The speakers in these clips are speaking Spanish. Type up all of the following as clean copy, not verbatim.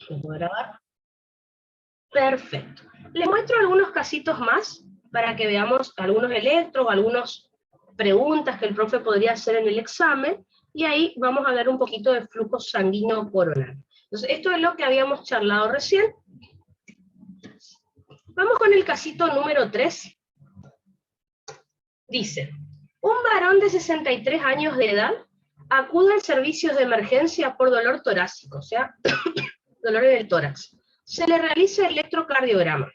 ¿Puedo grabar? Perfecto. Les muestro algunos casitos más para que veamos algunos electros, algunas preguntas que el profe podría hacer en el examen, y ahí vamos a ver un poquito de flujo sanguíneo coronal. Entonces, esto es lo que habíamos charlado recién. Vamos con el casito número 3. Dice, un varón de 63 años de edad acude al servicio de emergencia por dolor torácico, o sea, dolor en el tórax. Se le realiza electrocardiograma.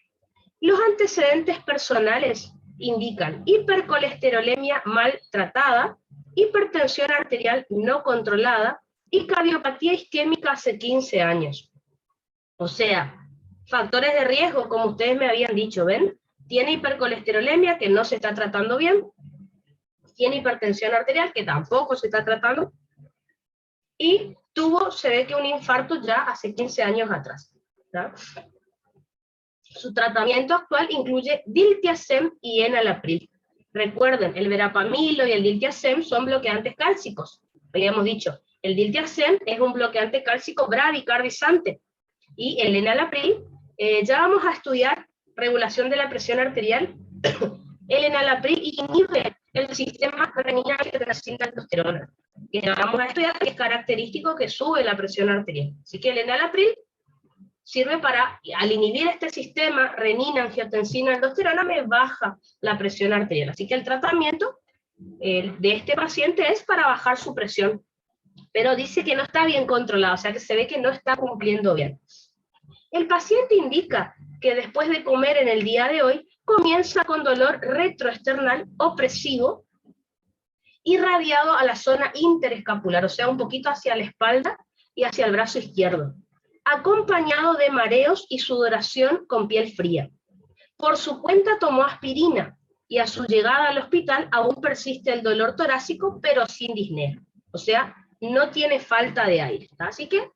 Los antecedentes personales indican hipercolesterolemia mal tratada, hipertensión arterial no controlada y cardiopatía isquémica hace 15 años. O sea, factores de riesgo, como ustedes me habían dicho, ¿ven? Tiene hipercolesterolemia, que no se está tratando bien, tiene hipertensión arterial, que tampoco se está tratando, y tuvo, se ve que un infarto ya hace 15 años atrás, ¿tá? Su tratamiento actual incluye diltiazem y enalapril. Recuerden, el verapamilo y el diltiazem son bloqueantes cálcicos. Habíamos dicho, el diltiazem es un bloqueante cálcico bradicardizante, y el enalapril, ya vamos a estudiar regulación de la presión arterial. El enalapril inhibe el sistema renina-angiotensina-aldosterona, que ya vamos a estudiar, que es característico que sube la presión arterial. Así que el enalapril sirve para, al inhibir este sistema renina, angiotensina, aldosterona, me baja la presión arterial. Así que el tratamiento de este paciente es para bajar su presión, pero dice que no está bien controlado, o sea que se ve que no está cumpliendo bien. El paciente indica que después de comer en el día de hoy, comienza con dolor retroesternal opresivo, irradiado a la zona interescapular, o sea, un poquito hacia la espalda y hacia el brazo izquierdo, acompañado de mareos y sudoración con piel fría. Por su cuenta tomó aspirina, y a su llegada al hospital aún persiste el dolor torácico, pero sin disnea. O sea, no tiene falta de aire. Así que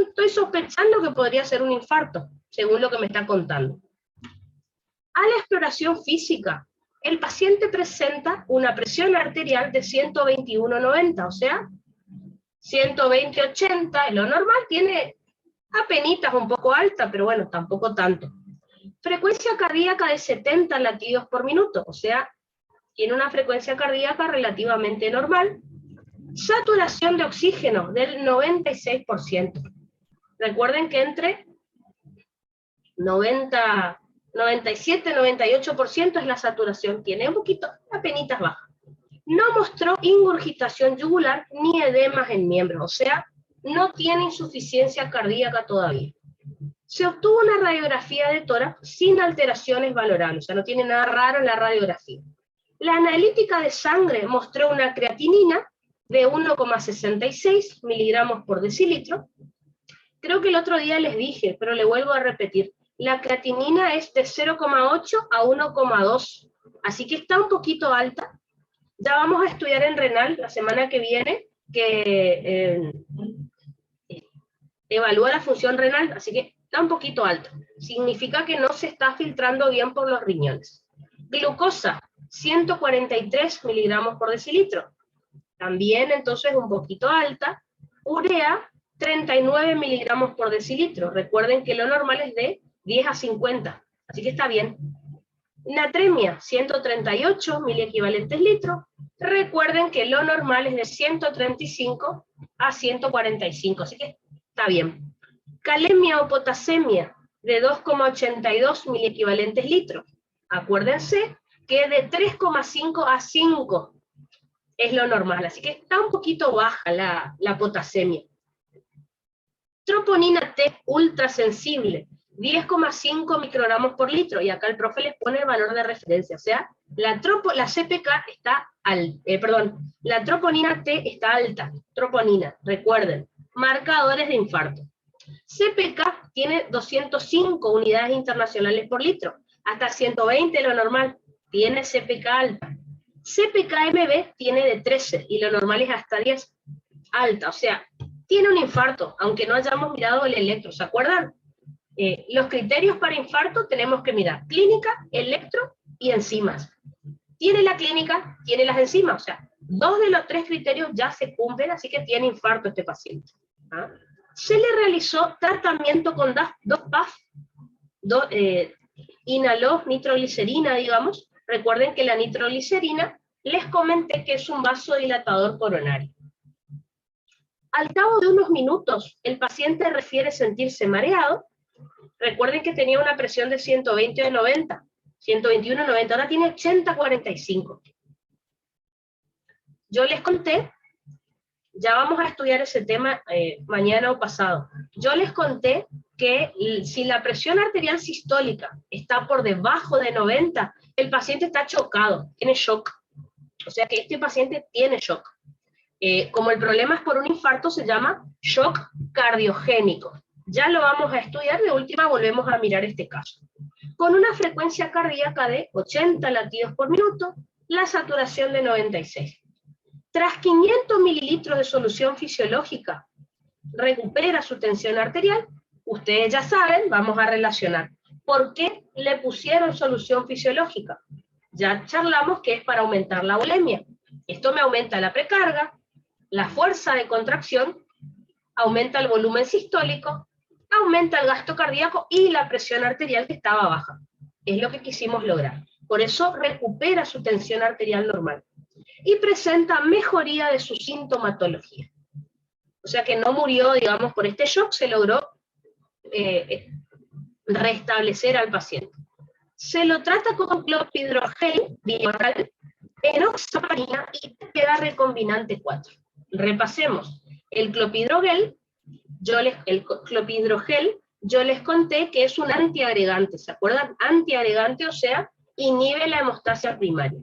estoy sospechando que podría ser un infarto, según lo que me está contando. A la exploración física, el paciente presenta una presión arterial de 121/90, o sea, 120/80, lo normal, tiene apenitas un poco alta, pero bueno, tampoco tanto. Frecuencia cardíaca de 70 latidos por minuto, o sea, tiene una frecuencia cardíaca relativamente normal. Saturación de oxígeno del 96%. Recuerden que entre 97, 98% es la saturación, tiene un poquito, apenitas baja. No mostró ingurgitación yugular ni edemas en miembros, o sea, no tiene insuficiencia cardíaca todavía. Se obtuvo una radiografía de tórax sin alteraciones valorables, o sea, no tiene nada raro en la radiografía. La analítica de sangre mostró una creatinina de 1,66 miligramos por decilitro. Creo que el otro día les dije, pero le vuelvo a repetir, la creatinina es de 0,8 a 1,2, así que está un poquito alta. Ya vamos a estudiar en renal la semana que viene, que evalúa la función renal, así que está un poquito alto. Significa que no se está filtrando bien por los riñones. Glucosa, 143 miligramos por decilitro. También entonces un poquito alta. Urea, 39 miligramos por decilitro. Recuerden que lo normal es de 10 a 50, así que está bien. Natremia, 138 miliequivalentes litros. Recuerden que lo normal es de 135 a 145, así que está bien. Calemia o potasemia, de 2,82 miliequivalentes litros. Acuérdense que de 3,5 a 5 es lo normal, así que está un poquito baja la potasemia. Troponina T ultrasensible, 10,5 microgramos por litro, y acá el profe les pone el valor de referencia, o sea, la CPK está la troponina T está alta, troponina, recuerden, marcadores de infarto. CPK tiene 205 unidades internacionales por litro, hasta 120 lo normal, tiene CPK alta. CPK-MB tiene de 13, y lo normal es hasta 10, alta, o sea, tiene un infarto, aunque no hayamos mirado el electro, ¿se acuerdan? Los criterios para infarto tenemos que mirar clínica, electro y enzimas. Tiene la clínica, tiene las enzimas, o sea, 2 de los 3 criterios ya se cumplen, así que tiene infarto este paciente. ¿Ah? Se le realizó tratamiento con dos PAF, inhaló nitroglicerina, digamos. Recuerden que la nitroglicerina, les comenté que es un vasodilatador coronario. Al cabo de unos minutos, el paciente refiere sentirse mareado. Recuerden que tenía una presión de 120/90, 121/90, ahora tiene 80/45. Yo les conté, ya vamos a estudiar ese tema mañana o pasado. Yo les conté que si la presión arterial sistólica está por debajo de 90, el paciente está chocado, tiene shock. O sea que este paciente tiene shock. Como el problema es por un infarto, se llama shock cardiogénico. Ya lo vamos a estudiar, de última volvemos a mirar este caso. Con una frecuencia cardíaca de 80 latidos por minuto, la saturación de 96. Tras 500 mililitros de solución fisiológica, recupera su tensión arterial. Ustedes ya saben, vamos a relacionar. ¿Por qué le pusieron solución fisiológica? Ya charlamos que es para aumentar la volemia. Esto me aumenta la precarga, la fuerza de contracción, aumenta el volumen sistólico, aumenta el gasto cardíaco y la presión arterial que estaba baja. Es lo que quisimos lograr. Por eso recupera su tensión arterial normal. Y presenta mejoría de su sintomatología. O sea que no murió, digamos, por este shock, se logró restablecer al paciente. Se lo trata con clopidogrel bioral, enoxaparina y TPA recombinante 4. Repasemos. El clopidogrel, yo les conté que es un antiagregante, ¿se acuerdan? Antiagregante, o sea, inhibe la hemostasia primaria.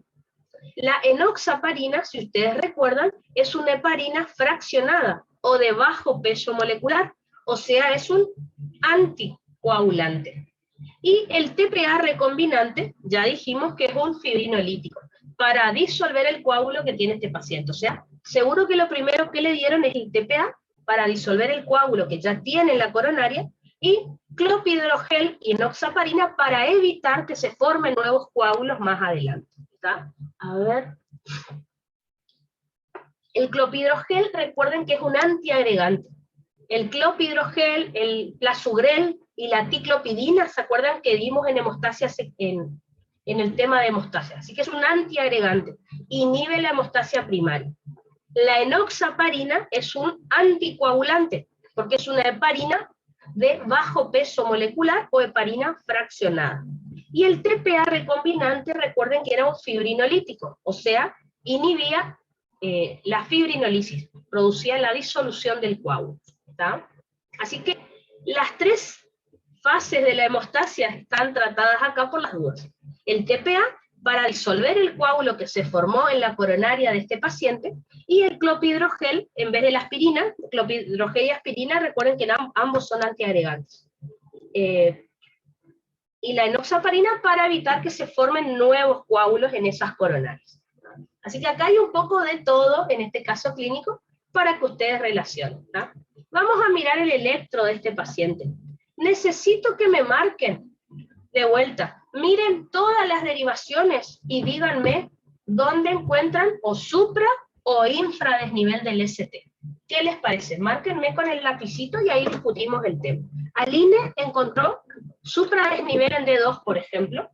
La enoxaparina, si ustedes recuerdan, es una heparina fraccionada o de bajo peso molecular, o sea, es un anticoagulante. Y el TPA recombinante, ya dijimos que es un fibrinolítico, para disolver el coágulo que tiene este paciente. O sea, seguro que lo primero que le dieron es el TPA para disolver el coágulo que ya tiene en la coronaria, y clopidogrel y enoxaparina para evitar que se formen nuevos coágulos más adelante. ¿Está? A ver. El clopidogrel, recuerden que es un antiagregante. El clopidogrel, el plasugrel y la ticlopidina, ¿se acuerdan que dimos en hemostasia en el tema de hemostasia? Así que es un antiagregante, inhibe la hemostasia primaria. La enoxaparina es un anticoagulante, porque es una heparina de bajo peso molecular o heparina fraccionada. Y el TPA recombinante, recuerden que era un fibrinolítico, o sea, inhibía la fibrinolisis, producía la disolución del coágulo. ¿Está? Así que las tres fases de la hemostasia están tratadas acá por las dudas. El TPA para disolver el coágulo que se formó en la coronaria de este paciente, y el clopidogrel en vez de la aspirina, clopidogrel y aspirina, recuerden que ambos son antiagregantes. Y la enoxaparina para evitar que se formen nuevos coágulos en esas coronarias. Así que acá hay un poco de todo, en este caso clínico, para que ustedes relacionen. ¿No? Vamos a mirar el electro de este paciente. Necesito que me marquen, de vuelta, miren todas las derivaciones y díganme dónde encuentran o supra o infradesnivel del ST. ¿Qué les parece? Márquenme con el lapicito y ahí discutimos el tema. Aline encontró supradesnivel en D2, por ejemplo.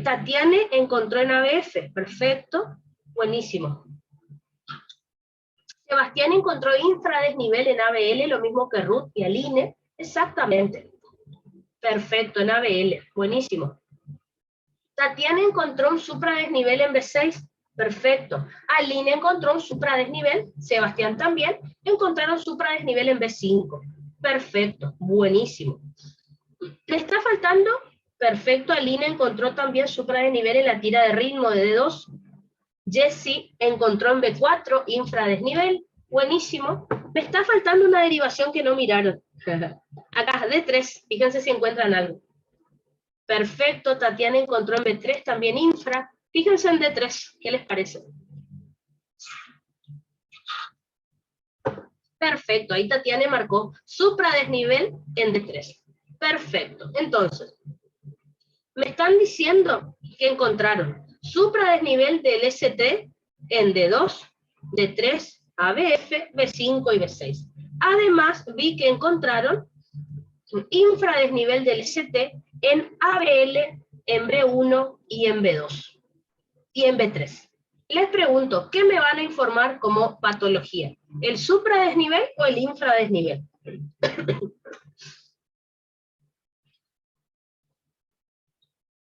Tatiane encontró en ABF. Perfecto. Buenísimo. Sebastián encontró infradesnivel en ABL, lo mismo que Ruth y Aline. Exactamente. Perfecto, en ABL. Buenísimo. Tatiana encontró un supradesnivel en B6. Perfecto. Aline encontró un supradesnivel. Sebastián también. Encontraron supradesnivel en B5. Perfecto. Buenísimo. ¿Le está faltando? Perfecto. Aline encontró también supradesnivel en la tira de ritmo de D2. Jessie encontró en B4 infradesnivel. Buenísimo. Me está faltando una derivación que no miraron. Acá, D3. Fíjense si encuentran algo. Perfecto. Tatiana encontró en B3 también infra. Fíjense en D3. ¿Qué les parece? Perfecto. Ahí Tatiana marcó supradesnivel en D3. Perfecto. Entonces, me están diciendo que encontraron supradesnivel del ST en D2, D3, ABF, B5 y B6. Además, vi que encontraron infradesnivel del ST en ABL, en B1 y en B2 y en B3. Les pregunto, ¿qué me van a informar como patología? ¿El supradesnivel o el infradesnivel?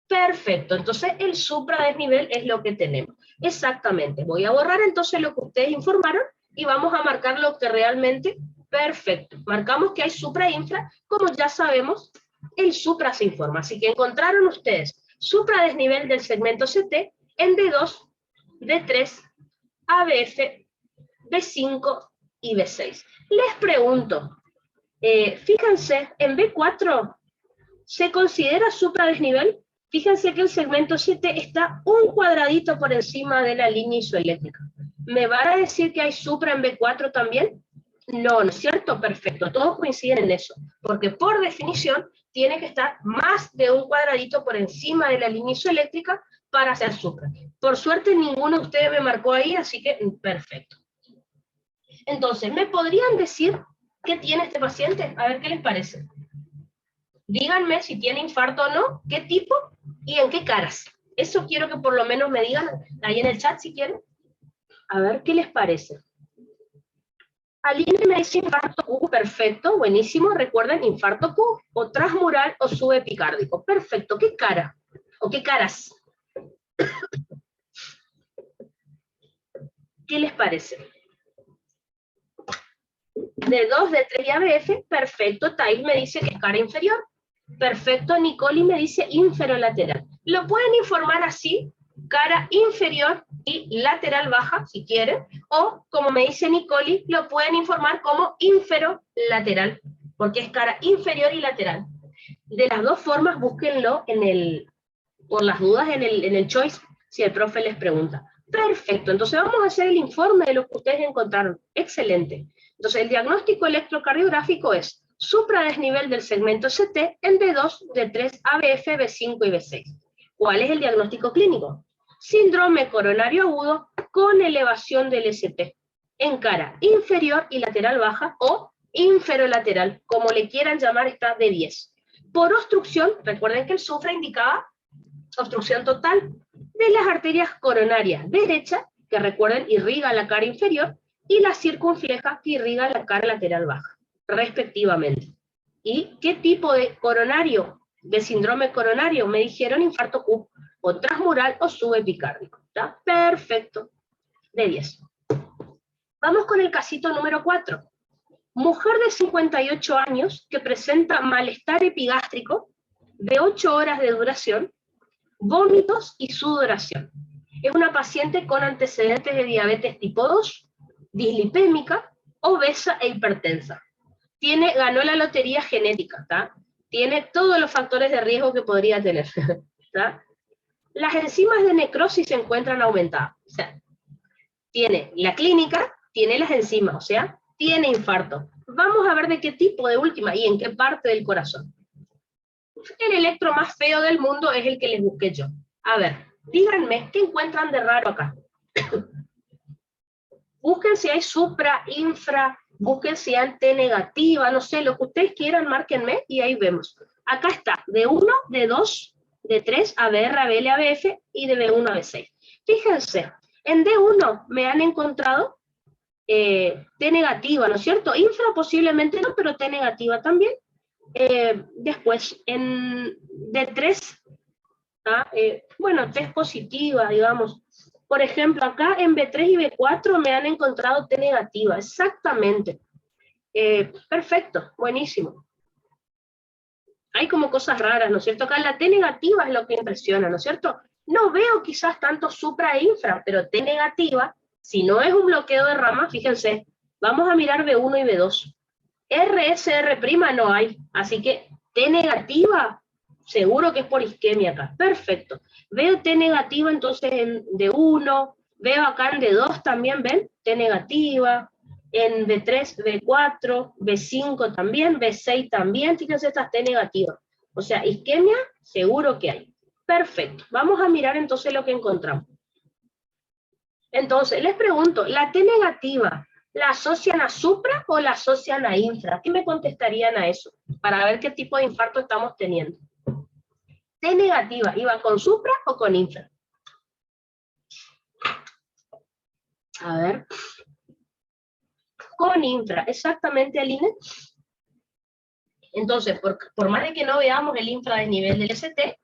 Perfecto, entonces el supradesnivel es lo que tenemos. Exactamente, voy a borrar entonces lo que ustedes informaron y vamos a marcar lo que realmente, perfecto. Marcamos que hay supra e infra, como ya sabemos, el supra se informa. Así que encontraron ustedes supradesnivel del segmento CT en D2, D3, ABF, B5 y B6. Les pregunto, fíjense, en B4 se considera supradesnivel. Fíjense que el segmento 7 está un cuadradito por encima de la línea isoeléctrica. ¿Me van a decir que hay supra en B4 también? No, ¿no es cierto? Perfecto, todos coinciden en eso, porque por definición tiene que estar más de un cuadradito por encima de la línea isoeléctrica para ser supra. Por suerte ninguno de ustedes me marcó ahí, así que perfecto. Entonces, ¿me podrían decir qué tiene este paciente? A ver qué les parece. Díganme si tiene infarto o no, qué tipo y en qué caras. Eso quiero que por lo menos me digan ahí en el chat si quieren. A ver qué les parece. Aline me dice infarto Q, perfecto, buenísimo. Recuerden, infarto Q, o transmural o subepicárdico. Perfecto, ¿qué cara? ¿O qué caras? ¿Qué les parece? D2, D3 y ABF, perfecto. Tail me dice que es cara inferior. Perfecto, Nicoli me dice inferolateral. Lo pueden informar así, cara inferior y lateral baja, si quieren, o, como me dice Nicoli, lo pueden informar como inferolateral, porque es cara inferior y lateral. De las dos formas, búsquenlo por las dudas en el choice, si el profe les pregunta. Perfecto, entonces vamos a hacer el informe de lo que ustedes encontraron. Excelente. Entonces, el diagnóstico electrocardiográfico es supradesnivel del segmento CT en D2, D3, ABF, B5 y B6. ¿Cuál es el diagnóstico clínico? Síndrome coronario agudo con elevación del ST en cara inferior y lateral baja o inferolateral, como le quieran llamar, está de 10. Por obstrucción, recuerden que el supra indicaba obstrucción total de las arterias coronarias derecha, que recuerden irriga la cara inferior, y la circunfleja, que irriga la cara lateral baja, respectivamente. ¿Y qué tipo de coronario, de síndrome coronario? Me dijeron infarto Q, o transmural o subepicárdico. ¿Está? Perfecto, de 10. Vamos con el casito número 4. Mujer de 58 años que presenta malestar epigástrico de 8 horas de duración, vómitos y sudoración. Es una paciente con antecedentes de diabetes tipo 2, dislipémica, obesa e hipertensa. Ganó la lotería genética, ¿tá? Tiene todos los factores de riesgo que podría tener, ¿tá? Las enzimas de necrosis se encuentran aumentadas. O sea, tiene la clínica, tiene las enzimas, o sea, tiene infarto. Vamos a ver de qué tipo de última y en qué parte del corazón. El electro más feo del mundo es el que les busqué yo. A ver, díganme, ¿qué encuentran de raro acá? Busquen si hay supra, infra, busquen si hay T negativa, no sé, lo que ustedes quieran, márquenme y ahí vemos. Acá está, de 1, de 2, de 3, ABR, ABL, ABF y de B1 a B6. Fíjense, en D1 me han encontrado T negativa, ¿no es cierto? Infra posiblemente no, pero T negativa también. Después, en D3, bueno, T es positiva, digamos. Por ejemplo, acá en B3 y B4 me han encontrado T negativa, exactamente. Perfecto, buenísimo. Hay como cosas raras, ¿no es cierto? Acá la T negativa es lo que impresiona, ¿no es cierto? No veo quizás tanto supra e infra, pero T negativa, si no es un bloqueo de rama, fíjense, vamos a mirar B1 y B2. RSR' no hay, así que T negativa, seguro que es por isquemia acá. Perfecto. Veo T negativa entonces en D1, veo acá en D2 también, ¿ven? T negativa, en B3, B4, B5 también, B6 también, fíjense estas T negativas. O sea, isquemia, seguro que hay. Perfecto. Vamos a mirar entonces lo que encontramos. Entonces, les pregunto, la T negativa, ¿La asocian a supra o la asocian a infra? ¿Qué me contestarían a eso? Para ver qué tipo de infarto estamos teniendo. T negativa, ¿iba con supra o con infra? A ver. Con infra, exactamente, Aline. Entonces, por más de que no veamos el infradesnivel del ST,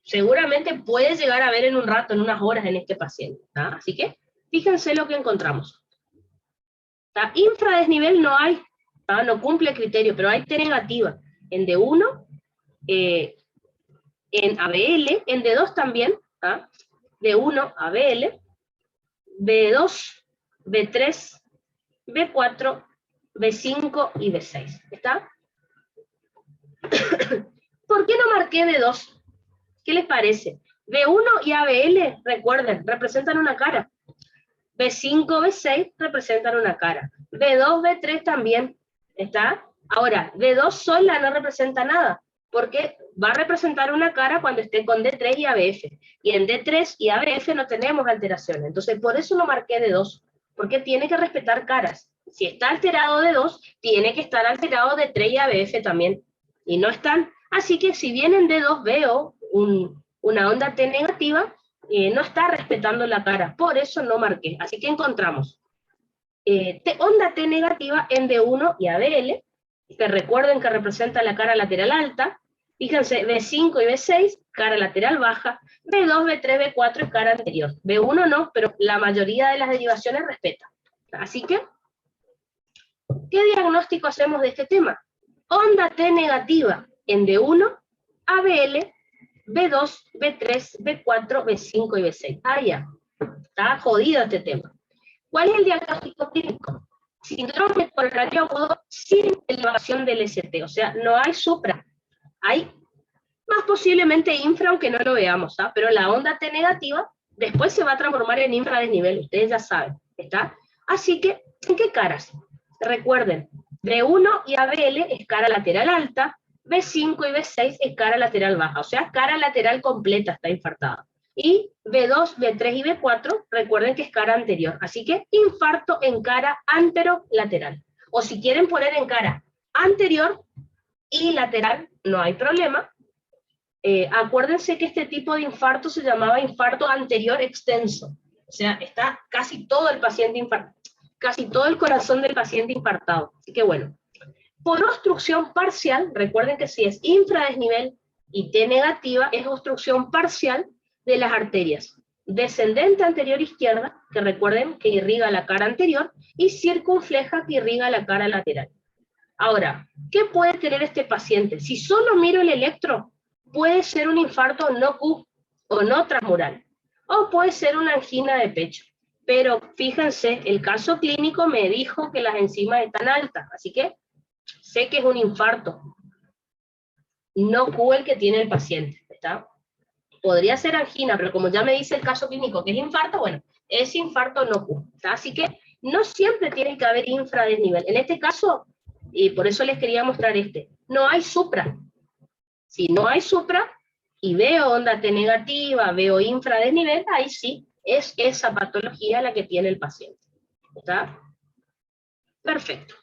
seguramente puede llegar a ver en un rato, en unas horas en este paciente. ¿Tá? Así que, fíjense lo que encontramos. ¿Tá? Infradesnivel no hay, ¿tá? No cumple criterio, pero hay T negativa en D1, en ABL, en D2 también, ¿tá? D1, ABL, B2, B3, B4, B5 y B6. ¿Está? ¿Por qué no marqué D2? ¿Qué les parece? B1 y ABL, recuerden, representan una cara. B5, B6 representan una cara. B2, B3 también. ¿Está? Ahora, D2 sola no representa nada, porque va a representar una cara cuando esté con D3 y ABF. Y en D3 y ABF no tenemos alteraciones. Entonces, por eso no marqué D2, porque tiene que respetar caras. Si está alterado D2, tiene que estar alterado D3 y ABF también. Y no están. Así que si bien en D2 veo una onda T negativa, no está respetando la cara, por eso no marqué. Así que encontramos onda T negativa en D1 y ABL, que recuerden que representa la cara lateral alta. Fíjense, B5 y B6, cara lateral baja, B2, B3, B4 es cara anterior. B1 no, pero la mayoría de las derivaciones respeta. Así que, ¿qué diagnóstico hacemos de este tema? Onda T negativa en D1, ABL, B2, B3, B4, B5 y B6. Ah, ya. Está jodido este tema. ¿Cuál es el diagnóstico clínico? Síndrome coronario agudo sin elevación del ST. O sea, no hay supra. Hay más posiblemente infra, aunque no lo veamos, ¿tá? Pero la onda T negativa después se va a transformar en infradesnivel. Ustedes ya saben. ¿Está? Así que, ¿en qué caras? Recuerden, B1 y ABL es cara lateral alta, B5 y B6 es cara lateral baja, o sea, cara lateral completa está infartada. Y B2, B3 y B4, recuerden que es cara anterior. Así que infarto en cara anterolateral. O si quieren poner en cara anterior y lateral, no hay problema. Acuérdense que este tipo de infarto se llamaba infarto anterior extenso. O sea, está casi todo el paciente infartado, casi todo el corazón del paciente infartado. Así que bueno. Por obstrucción parcial, recuerden que si es infradesnivel y T negativa, es obstrucción parcial de las arterias. Descendente anterior izquierda, que recuerden que irriga la cara anterior, y circunfleja, que irriga la cara lateral. Ahora, ¿qué puede tener este paciente? Si solo miro el electro, puede ser un infarto no Q o no transmural, o puede ser una angina de pecho. Pero fíjense, el caso clínico me dijo que las enzimas están altas, así que sé que es un infarto no Q el que tiene el paciente, ¿está? Podría ser angina, pero como ya me dice el caso clínico que es infarto, bueno, es infarto no Q, ¿está? Así que no siempre tiene que haber infradesnivel. En este caso, y por eso les quería mostrar no hay supra. Si no hay supra y veo onda T negativa, veo infradesnivel, ahí sí, es esa patología la que tiene el paciente, ¿está? Perfecto.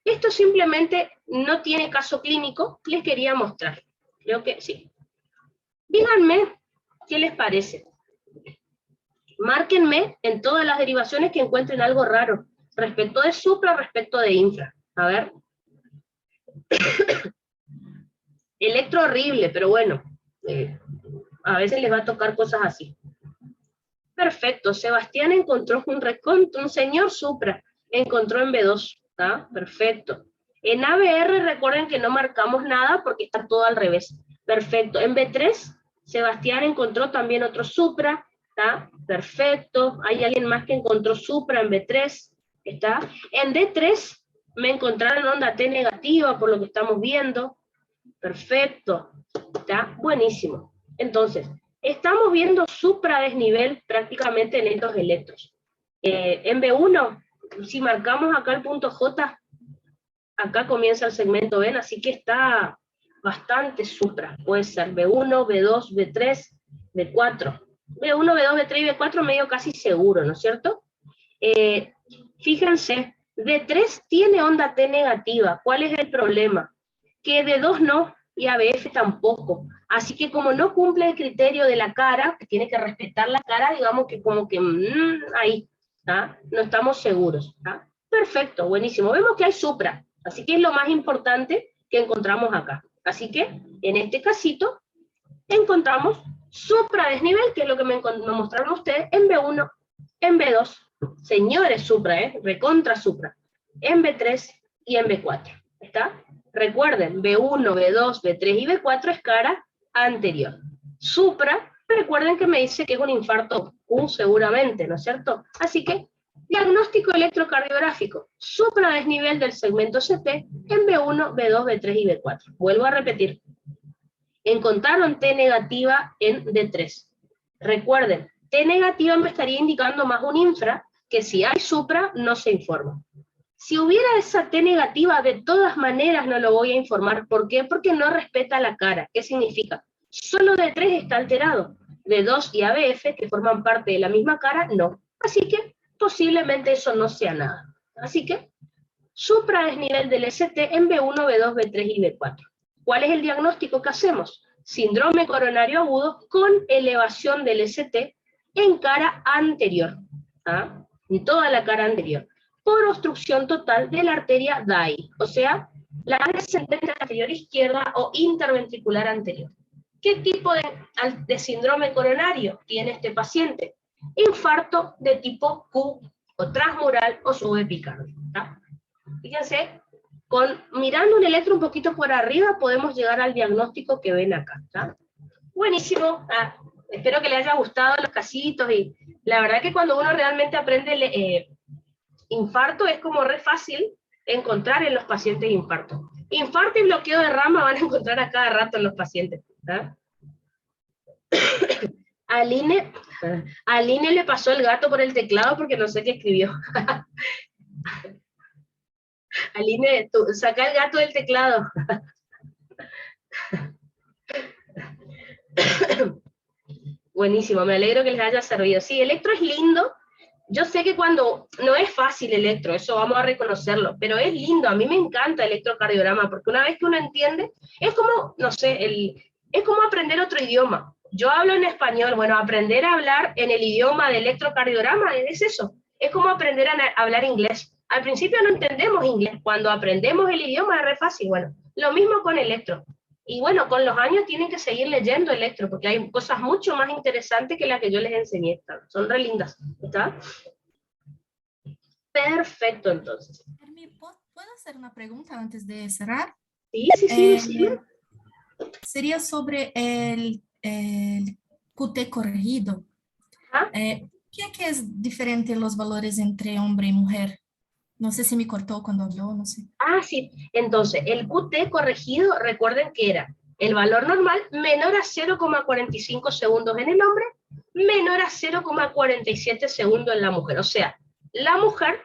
Esto simplemente no tiene caso clínico, les quería mostrar. Creo que sí. Díganme qué les parece. Márquenme en todas las derivaciones que encuentren algo raro, respecto de supra, respecto de infra. A ver. Electro horrible, pero bueno, a veces les va a tocar cosas así. Perfecto, Sebastián encontró un señor supra, encontró en B2, ¿está? Perfecto. En ABR recuerden que no marcamos nada porque está todo al revés. Perfecto. En B3, Sebastián encontró también otro supra, ¿está? Perfecto. Hay alguien más que encontró supra en B3, ¿está? En D3 me encontraron onda T negativa por lo que estamos viendo. Perfecto. Está buenísimo. Entonces, estamos viendo supradesnivel prácticamente en estos electros. En B1, si marcamos acá el punto J, acá comienza el segmento Ven, así que está bastante supra. Puede ser B1, B2, B3, B4. B1, B2, B3 y B4 medio casi seguro, ¿no es cierto? Fíjense, D3 tiene onda T negativa. ¿Cuál es el problema? Que D2 no y ABF tampoco. Así que como no cumple el criterio de la cara, que tiene que respetar la cara, digamos que como que ahí, ¿tá? No estamos seguros. ¿Tá? Perfecto, buenísimo. Vemos que hay supra, así que es lo más importante que encontramos acá. Así que en este casito encontramos supra desnivel, que es lo que me mostraron ustedes, en B1, en B2. Señores supra, recontra supra. En B3 y en B4. ¿Está? Recuerden, B1, B2, B3 y B4 es cara anterior. Supra, recuerden que me dice que es un infarto Q seguramente, ¿no es cierto? Así que, diagnóstico electrocardiográfico, supradesnivel del segmento CT en B1, B2, B3 y B4. Vuelvo a repetir. Encontraron T negativa en D3. Recuerden, T negativa me estaría indicando más un infra, que si hay supra no se informa. Si hubiera esa T negativa, de todas maneras no lo voy a informar. ¿Por qué? Porque no respeta la cara. ¿Qué significa? Solo D3 está alterado. D2 y ABF, que forman parte de la misma cara, no. Así que posiblemente eso no sea nada. Así que supradesnivel del ST en B1, B2, B3 y B4. ¿Cuál es el diagnóstico que hacemos? Síndrome coronario agudo con elevación del ST en cara anterior. ¿Ah? En toda la cara anterior. Por obstrucción total de la arteria DAI, o sea, la descendente anterior izquierda o interventricular anterior. ¿Qué tipo de síndrome coronario tiene este paciente? Infarto de tipo Q, o transmural o subepicardio. ¿Tá? Fíjense, mirando un electro un poquito por arriba podemos llegar al diagnóstico que ven acá. ¿Tá? Buenísimo. Espero que les haya gustado los casitos, y la verdad que cuando uno realmente aprende infarto es como re fácil encontrar en los pacientes infarto. Infarto y bloqueo de rama van a encontrar a cada rato en los pacientes. ¿Tá? Aline le pasó el gato por el teclado porque no sé qué escribió. Aline, saca el gato del teclado. Buenísimo, me alegro que les haya servido. Sí, Electro es lindo. Yo sé que cuando no es fácil Electro, eso vamos a reconocerlo, pero es lindo. A mí me encanta el electrocardiograma, porque una vez que uno entiende, es como, no sé, es como aprender otro idioma. Yo hablo en español, bueno, aprender a hablar en el idioma de electrocardiograma es eso. Es como aprender a hablar inglés. Al principio no entendemos inglés, cuando aprendemos el idioma es re fácil. Bueno, lo mismo con Electro. Y bueno, con los años tienen que seguir leyendo Electro, porque hay cosas mucho más interesantes que las que yo les enseñé. Son re lindas. ¿Está? Perfecto, entonces. ¿Puedo hacer una pregunta antes de cerrar? Sí, sí, sí, sí. Sería sobre el QT corregido. ¿Ah? ¿Qué es diferente los valores entre hombre y mujer? No sé si me cortó cuando habló, no sé. Sí. Entonces, el QT corregido, recuerden que era el valor normal menor a 0,45 segundos en el hombre, menor a 0,47 segundos en la mujer. O sea, la mujer,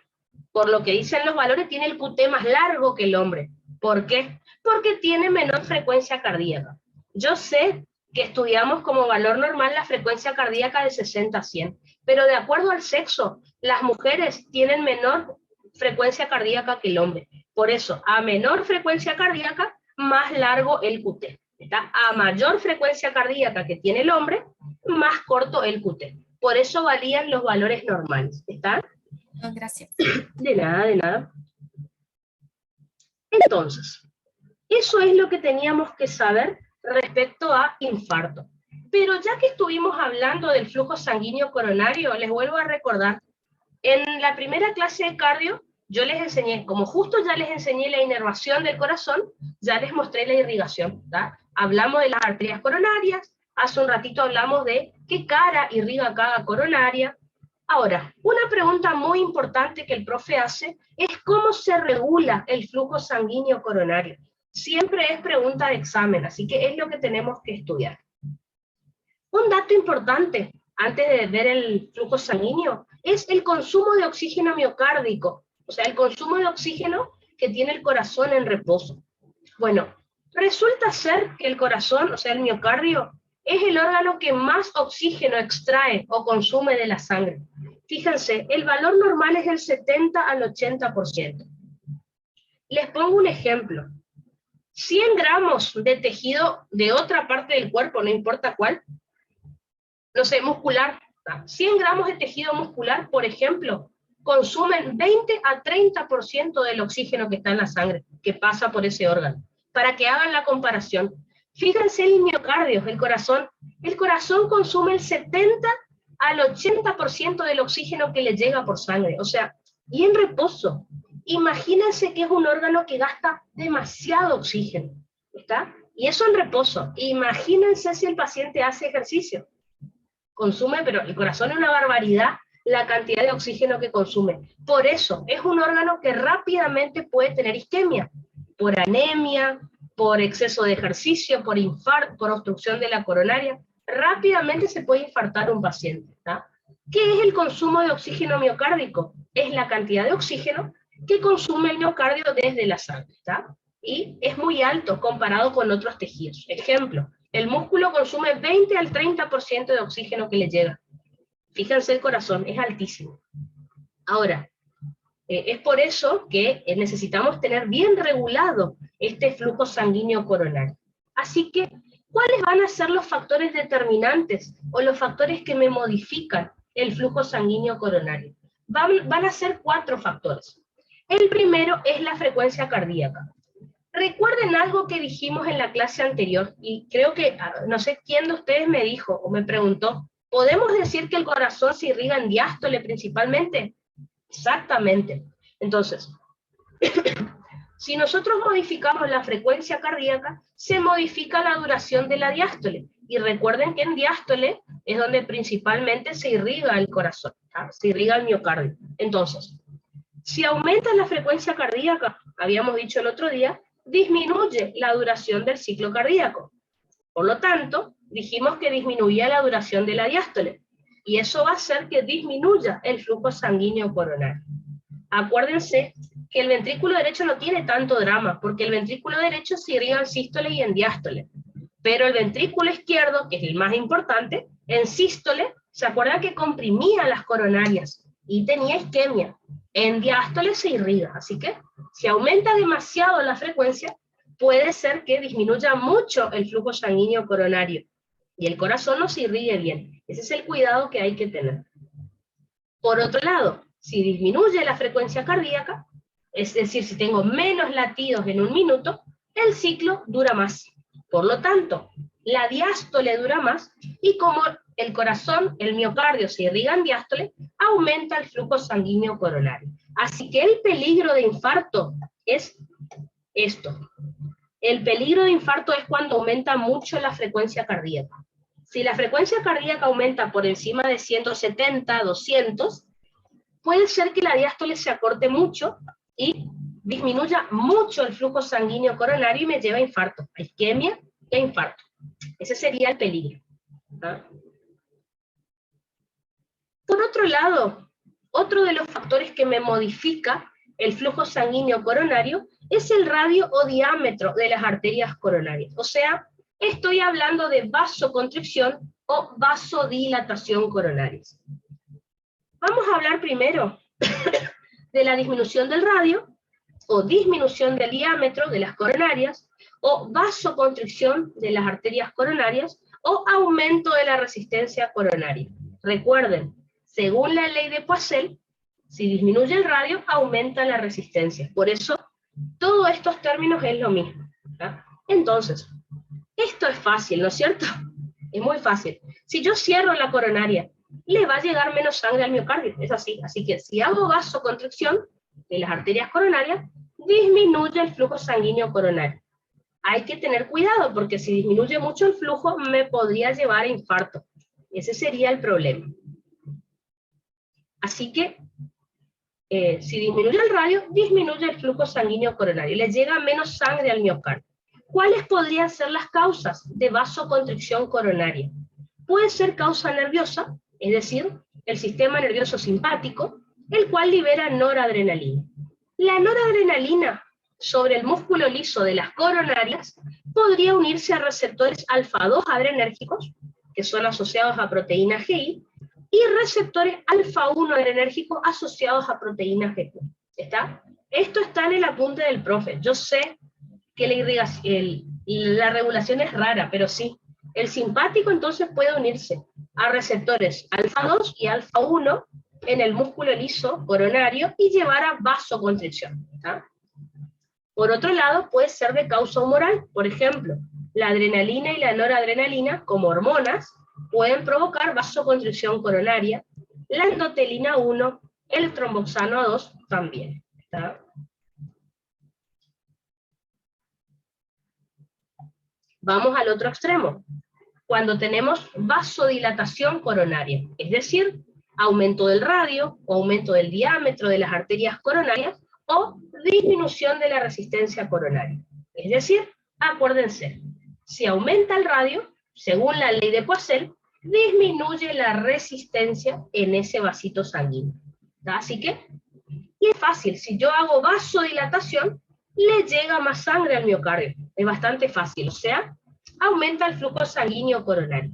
por lo que dicen los valores, tiene el QT más largo que el hombre. ¿Por qué? Porque tiene menor frecuencia cardíaca. Yo sé que estudiamos como valor normal la frecuencia cardíaca de 60 a 100, pero de acuerdo al sexo, las mujeres tienen menor frecuencia cardíaca que el hombre. Por eso, a menor frecuencia cardíaca, más largo el QT. ¿Está? A mayor frecuencia cardíaca que tiene el hombre, más corto el QT. Por eso varían los valores normales. ¿Está? Oh, gracias. De nada, de nada. Entonces, eso es lo que teníamos que saber respecto a infarto. Pero ya que estuvimos hablando del flujo sanguíneo coronario, les vuelvo a recordar, en la primera clase de cardio, yo les enseñé, como justo ya les enseñé la inervación del corazón, ya les mostré la irrigación. ¿tá? Hablamos de las arterias coronarias, hace un ratito hablamos de qué cara irriga cada coronaria. Ahora, una pregunta muy importante que el profe hace es cómo se regula el flujo sanguíneo coronario. Siempre es pregunta de examen, así que es lo que tenemos que estudiar. Un dato importante antes de ver el flujo sanguíneo es el consumo de oxígeno miocárdico, o sea, el consumo de oxígeno que tiene el corazón en reposo. Bueno, resulta ser que el corazón, o sea, el miocardio, es el órgano que más oxígeno extrae o consume de la sangre. Fíjense, el valor normal es del 70 al 80%. Les pongo un ejemplo. 100 gramos de tejido de otra parte del cuerpo, no importa cuál, no sé, muscular, 100 gramos de tejido muscular, por ejemplo, consumen 20 a 30% del oxígeno que está en la sangre, que pasa por ese órgano. Para que hagan la comparación, fíjense el miocardio, el corazón consume el 70 al 80% del oxígeno que le llega por sangre, o sea, y en reposo. Imagínense que es un órgano que gasta demasiado oxígeno, ¿está? Y eso en reposo. Imagínense si el paciente hace ejercicio. Consume, pero el corazón es una barbaridad la cantidad de oxígeno que consume. Por eso, es un órgano que rápidamente puede tener isquemia, por anemia, por exceso de ejercicio, por infarto, por obstrucción de la coronaria. Rápidamente se puede infartar un paciente, ¿tá? ¿Qué es el consumo de oxígeno miocárdico? Es la cantidad de oxígeno que consume el miocardio desde la sangre, ¿tá? Y es muy alto comparado con otros tejidos. Ejemplo, el músculo consume 20 al 30% de oxígeno que le llega. Fíjense el corazón, es altísimo. Ahora, es por eso que necesitamos tener bien regulado este flujo sanguíneo coronario. Así que, ¿cuáles van a ser los factores determinantes o los factores que me modifican el flujo sanguíneo coronario? Van a ser 4 factores. El primero es la frecuencia cardíaca. Recuerden algo que dijimos en la clase anterior, y creo que, no sé quién de ustedes me dijo o me preguntó, ¿podemos decir que el corazón se irriga en diástole principalmente? Exactamente. Entonces, si nosotros modificamos la frecuencia cardíaca, se modifica la duración de la diástole. Y recuerden que en diástole es donde principalmente se irriga el corazón, ¿tá? Se irriga el miocardio. Entonces, si aumenta la frecuencia cardíaca, habíamos dicho el otro día, disminuye la duración del ciclo cardíaco. Por lo tanto, dijimos que disminuía la duración de la diástole. Y eso va a hacer que disminuya el flujo sanguíneo coronario. Acuérdense que el ventrículo derecho no tiene tanto drama, porque el ventrículo derecho se irriga en sístole y en diástole. Pero el ventrículo izquierdo, que es el más importante, en sístole, ¿se acuerdan que comprimía las coronarias y tenía isquemia? En diástole se irriga, así que si aumenta demasiado la frecuencia, puede ser que disminuya mucho el flujo sanguíneo coronario y el corazón no se irrigue bien. Ese es el cuidado que hay que tener. Por otro lado, si disminuye la frecuencia cardíaca, es decir, si tengo menos latidos en un minuto, el ciclo dura más. Por lo tanto, la diástole dura más y como el corazón, el miocardio se irriga en diástole, aumenta el flujo sanguíneo coronario. Así que el peligro de infarto es esto. El peligro de infarto es cuando aumenta mucho la frecuencia cardíaca. Si la frecuencia cardíaca aumenta por encima de 170, 200, puede ser que la diástole se acorte mucho y disminuya mucho el flujo sanguíneo coronario y me lleve a infarto, a isquemia e infarto. Ese sería el peligro, ¿ah? Por otro lado, otro de los factores que me modifica el flujo sanguíneo coronario es el radio o diámetro de las arterias coronarias. O sea, estoy hablando de vasoconstricción o vasodilatación coronarias. Vamos a hablar primero de la disminución del radio o disminución del diámetro de las coronarias o vasoconstricción de las arterias coronarias o aumento de la resistencia coronaria. Recuerden, según la ley de Poiseuille, si disminuye el radio, aumenta la resistencia. Por eso, todos estos términos es lo mismo, ¿tá? Entonces, esto es fácil, ¿no es cierto? Es muy fácil. Si yo cierro la coronaria, le va a llegar menos sangre al miocardio, es así. Así que si hago vasoconstricción de las arterias coronarias, disminuye el flujo sanguíneo coronario. Hay que tener cuidado, porque si disminuye mucho el flujo, me podría llevar a infarto. Ese sería el problema. Así que, si disminuye el radio, disminuye el flujo sanguíneo coronario, le llega menos sangre al miocardio. ¿Cuáles podrían ser las causas de vasoconstricción coronaria? Puede ser causa nerviosa, es decir, el sistema nervioso simpático, el cual libera noradrenalina. La noradrenalina sobre el músculo liso de las coronarias podría unirse a receptores alfa-2 adrenérgicos, que son asociados a proteína GI, y receptores alfa 1 adrenérgicos asociados a proteínas GQ. ¿Está? Esto está en el apunte del profe. Yo sé que la regulación es rara, pero sí. El simpático entonces puede unirse a receptores alfa 2 y alfa 1 en el músculo liso coronario y llevar a vasoconstricción. ¿Está? Por otro lado, puede ser de causa humoral. Por ejemplo, la adrenalina y la noradrenalina, como hormonas, pueden provocar vasoconstricción coronaria. La endotelina 1, el tromboxano 2 también. ¿Está? Vamos al otro extremo. Cuando tenemos vasodilatación coronaria, es decir, aumento del radio o aumento del diámetro de las arterias coronarias o disminución de la resistencia coronaria. Es decir, acuérdense, si aumenta el radio, según la ley de Poiseuille, disminuye la resistencia en ese vasito sanguíneo. Así que, y es fácil, si yo hago vasodilatación, le llega más sangre al miocardio. Es bastante fácil, o sea, aumenta el flujo sanguíneo coronario.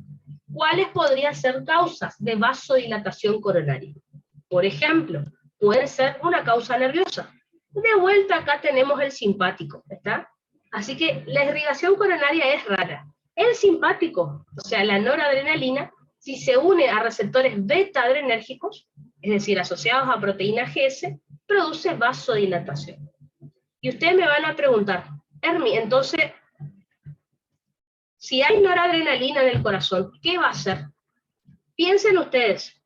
¿Cuáles podrían ser causas de vasodilatación coronaria? Por ejemplo, puede ser una causa nerviosa. De vuelta acá tenemos el simpático, ¿está? Así que la irrigación coronaria es rara. El simpático, o sea, la noradrenalina, si se une a receptores beta adrenérgicos, es decir, asociados a proteína GS, produce vasodilatación. Y ustedes me van a preguntar, Hermi, entonces, si hay noradrenalina en el corazón, ¿qué va a hacer? Piensen ustedes,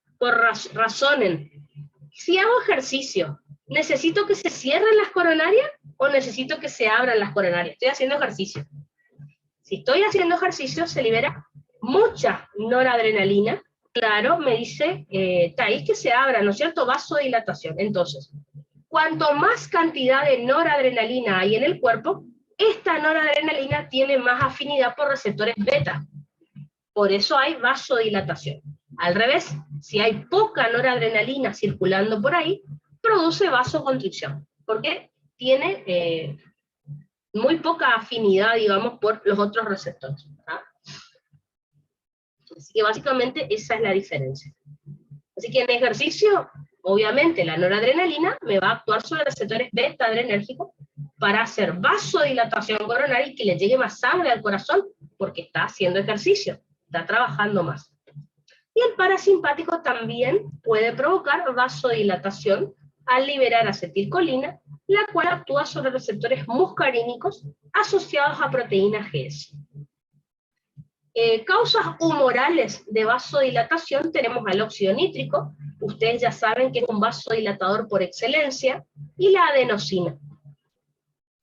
razonen. Si hago ejercicio, ¿necesito que se cierren las coronarias o necesito que se abran las coronarias? Estoy haciendo ejercicio. Si estoy haciendo ejercicio, se libera mucha noradrenalina. Claro, me dice Thais que se abra, ¿no es cierto? Vasodilatación. Entonces, cuanto más cantidad de noradrenalina hay en el cuerpo, esta noradrenalina tiene más afinidad por receptores beta. Por eso hay vasodilatación. Al revés, si hay poca noradrenalina circulando por ahí, produce vasoconstricción, porque tiene muy poca afinidad, digamos, por los otros receptores. ¿Ah? Así que básicamente esa es la diferencia. Así que en ejercicio, obviamente la noradrenalina me va a actuar sobre receptores beta adrenérgicos para hacer vasodilatación coronaria y que le llegue más sangre al corazón, porque está haciendo ejercicio, está trabajando más. Y el parasimpático también puede provocar vasodilatación al liberar acetilcolina, la cual actúa sobre receptores muscarínicos asociados a proteínas GS. Causas humorales de vasodilatación tenemos al óxido nítrico, ustedes ya saben que es un vasodilatador por excelencia, y la adenosina.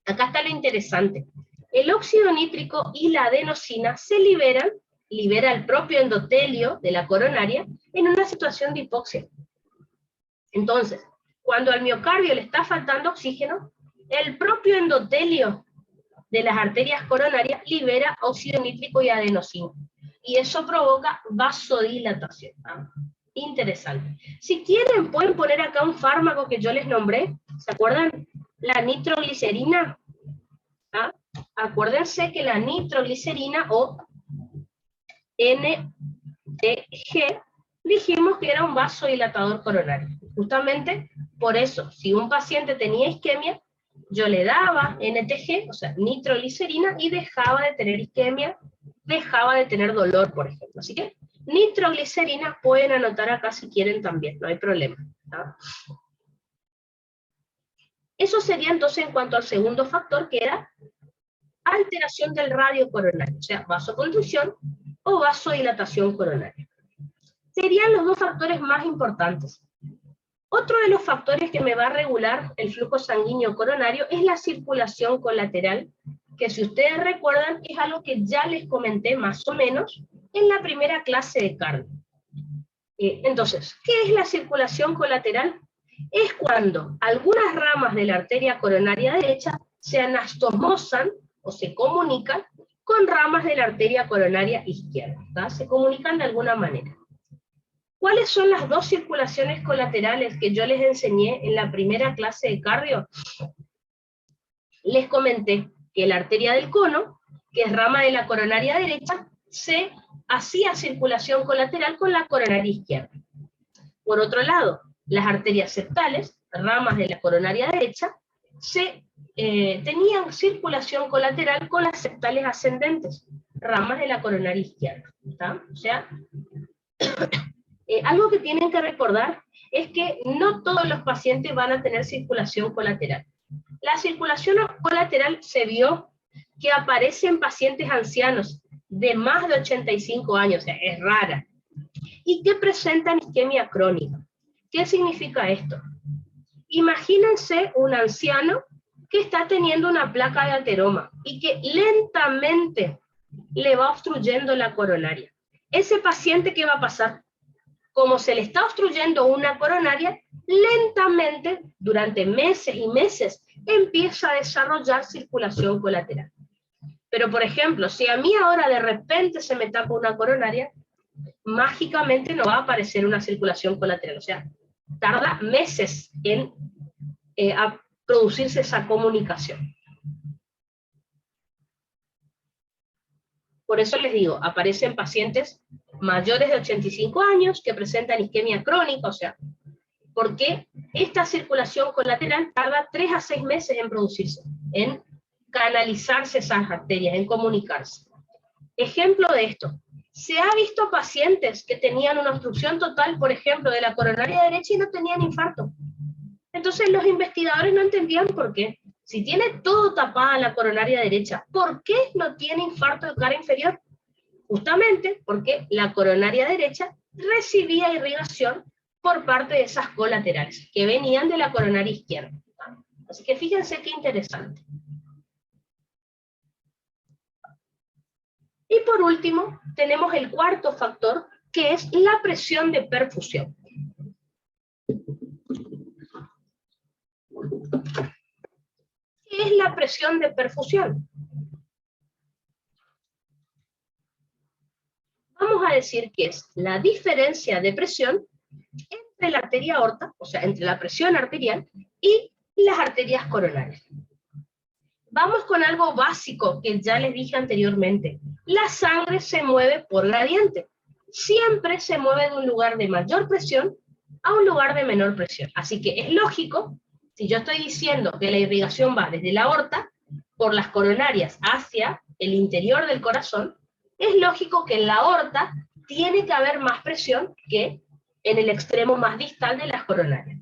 Acá está lo interesante. El óxido nítrico y la adenosina se libera el propio endotelio de la coronaria en una situación de hipoxia. Entonces, cuando al miocardio le está faltando oxígeno, el propio endotelio de las arterias coronarias libera óxido nítrico y adenosina. Y eso provoca vasodilatación. ¿Ah? Interesante. Si quieren, pueden poner acá un fármaco que yo les nombré. ¿Se acuerdan? La nitroglicerina. ¿Ah? Acuérdense que la nitroglicerina o NTG, dijimos que era un vasodilatador coronario. Justamente por eso, si un paciente tenía isquemia, yo le daba NTG, o sea, nitroglicerina, y dejaba de tener isquemia, dejaba de tener dolor, por ejemplo. Así que nitroglicerina pueden anotar acá si quieren también, no hay problema. ¿Ah? Eso sería entonces en cuanto al segundo factor, que era alteración del radio coronario, o sea, vasoconstricción o vasodilatación coronaria. Serían los dos factores más importantes. Otro de los factores que me va a regular el flujo sanguíneo coronario es la circulación colateral, que si ustedes recuerdan es algo que ya les comenté más o menos en la primera clase de cardio. Entonces, ¿qué es la circulación colateral? Es cuando algunas ramas de la arteria coronaria derecha se anastomosan o se comunican con ramas de la arteria coronaria izquierda, ¿tá? Se comunican de alguna manera. ¿Cuáles son las dos circulaciones colaterales que yo les enseñé en la primera clase de cardio? Les comenté que la arteria del cono, que es rama de la coronaria derecha, se hacía circulación colateral con la coronaria izquierda. Por otro lado, las arterias septales, ramas de la coronaria derecha, tenían circulación colateral con las septales ascendentes, ramas de la coronaria izquierda. ¿Está? O sea, algo que tienen que recordar es que no todos los pacientes van a tener circulación colateral. La circulación colateral se vio que aparece en pacientes ancianos de más de 85 años, o sea, es rara, y que presentan isquemia crónica. ¿Qué significa esto? Imagínense un anciano que está teniendo una placa de ateroma y que lentamente le va obstruyendo la coronaria. Ese paciente, ¿qué va a pasar? Como se le está obstruyendo una coronaria, lentamente, durante meses y meses, empieza a desarrollar circulación colateral. Pero, por ejemplo, si a mí ahora de repente se me tapa una coronaria, mágicamente no va a aparecer una circulación colateral. O sea, tarda meses en a producirse esa comunicación. Por eso les digo, aparecen pacientes mayores de 85 años que presentan isquemia crónica, o sea, porque esta circulación colateral tarda 3 a 6 meses en producirse, en canalizarse esas arterias, en comunicarse. Ejemplo de esto, se ha visto pacientes que tenían una obstrucción total, por ejemplo, de la coronaria derecha y no tenían infarto. Entonces los investigadores no entendían por qué. Si tiene todo tapada la coronaria derecha, ¿por qué no tiene infarto de cara inferior? Justamente porque la coronaria derecha recibía irrigación por parte de esas colaterales, que venían de la coronaria izquierda. Así que fíjense qué interesante. Y por último, tenemos el cuarto factor, que es la presión de perfusión. ¿Qué es la presión de perfusión? Vamos a decir que es la diferencia de presión entre la arteria aorta, o sea, entre la presión arterial y las arterias coronarias. Vamos con algo básico que ya les dije anteriormente. La sangre se mueve por gradiente. Siempre se mueve de un lugar de mayor presión a un lugar de menor presión. Así que es lógico, si yo estoy diciendo que la irrigación va desde la aorta, por las coronarias hacia el interior del corazón, es lógico que en la aorta tiene que haber más presión que en el extremo más distal de las coronarias.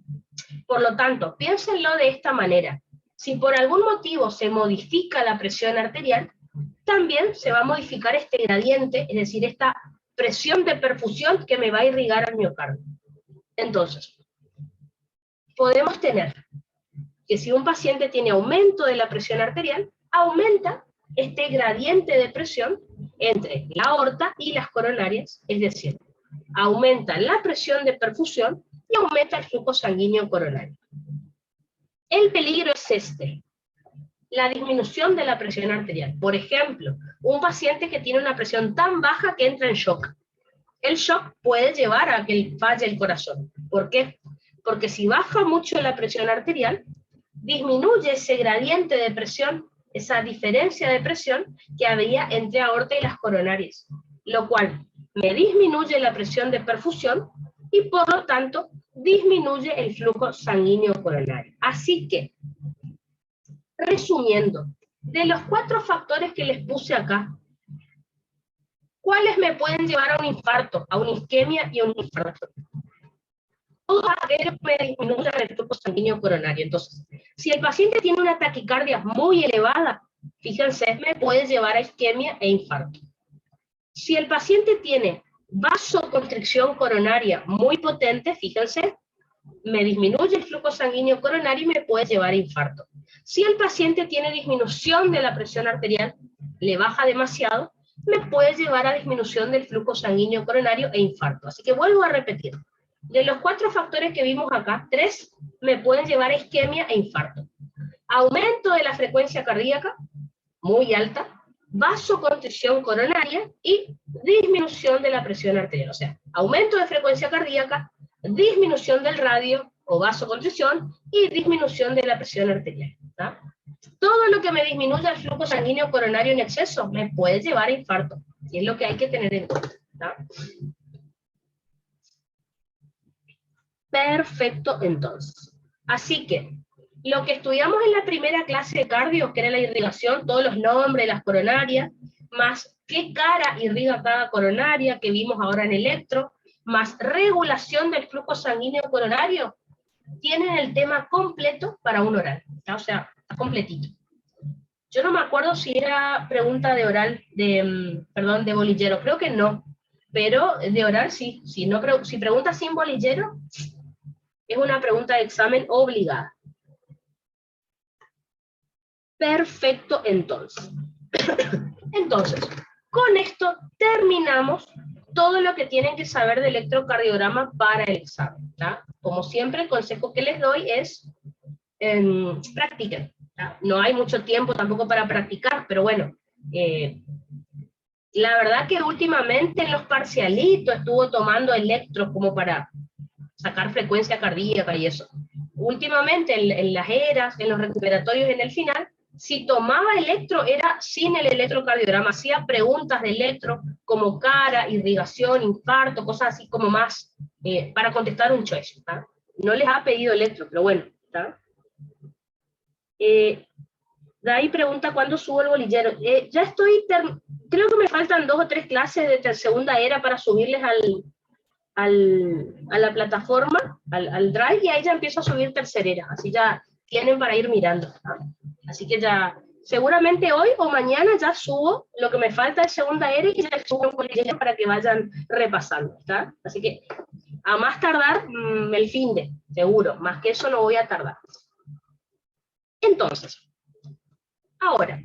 Por lo tanto, piénsenlo de esta manera. Si por algún motivo se modifica la presión arterial, también se va a modificar este gradiente, es decir, esta presión de perfusión que me va a irrigar al miocardio. Entonces, podemos tener que si un paciente tiene aumento de la presión arterial, aumenta este gradiente de presión entre la aorta y las coronarias, es decir, aumenta la presión de perfusión y aumenta el flujo sanguíneo coronario. El peligro es este, la disminución de la presión arterial. Por ejemplo, un paciente que tiene una presión tan baja que entra en shock. El shock puede llevar a que falle el corazón. ¿Por qué? Porque si baja mucho la presión arterial, disminuye ese gradiente de presión, esa diferencia de presión que había entre aorta y las coronarias, lo cual me disminuye la presión de perfusión y por lo tanto disminuye el flujo sanguíneo coronario. Así que, resumiendo, de los 4 factores que les puse acá, ¿cuáles me pueden llevar a un infarto, a una isquemia y a un infarto? Todos aquellos que me disminuyan el flujo sanguíneo coronario. Entonces, si el paciente tiene una taquicardia muy elevada, fíjense, me puede llevar a isquemia e infarto. Si el paciente tiene vasoconstricción coronaria muy potente, fíjense, me disminuye el flujo sanguíneo coronario y me puede llevar a infarto. Si el paciente tiene disminución de la presión arterial, le baja demasiado, me puede llevar a disminución del flujo sanguíneo coronario e infarto. Así que vuelvo a repetir. De los 4 factores que vimos acá, 3 me pueden llevar a isquemia e infarto. Aumento de la frecuencia cardíaca, muy alta, vasoconstricción coronaria y disminución de la presión arterial. O sea, aumento de frecuencia cardíaca, disminución del radio o vasoconstricción y disminución de la presión arterial. ¿Tá? Todo lo que me disminuya el flujo sanguíneo coronario en exceso me puede llevar a infarto. Y es lo que hay que tener en cuenta. ¿Tá? Perfecto, entonces. Así que, lo que estudiamos en la primera clase de cardio, que era la irrigación, todos los nombres, las coronarias, más qué cara irriga cada coronaria, que vimos ahora en electro, más regulación del flujo sanguíneo coronario, tienen el tema completo para un oral, ¿tá? O sea, completito. Yo no me acuerdo si era pregunta de oral, perdón, de bolillero, creo que no, pero de oral sí. Si pregunta sin bolillero, es una pregunta de examen obligada. Perfecto, entonces. Entonces, con esto terminamos todo lo que tienen que saber de electrocardiograma para el examen, ¿tá? Como siempre, el consejo que les doy es practiquen, ¿tá? No hay mucho tiempo tampoco para practicar, pero bueno, la verdad que últimamente en los parcialitos estuvo tomando electros como para sacar frecuencia cardíaca y eso. Últimamente en las eras, en los recuperatorios en el final, si tomaba electro era sin el electrocardiograma, hacía preguntas de electro como cara, irrigación, infarto, cosas así como más para contestar un choice, ¿tá? No les ha pedido electro, pero bueno, ¿tá? De ahí pregunta cuándo subo el bolillero. Ya estoy, creo que me faltan 2 o 3 clases de segunda era para subirles a la plataforma, al Drive, y ahí ya empiezo a subir tercerera, así ya tienen para ir mirando, ¿no? Así que ya, seguramente hoy o mañana ya subo lo que me falta de segunda era y ya subo un bolillero para que vayan repasando, ¿está? Así que a más tardar el fin de, seguro, más que eso no voy a tardar. Entonces, ahora,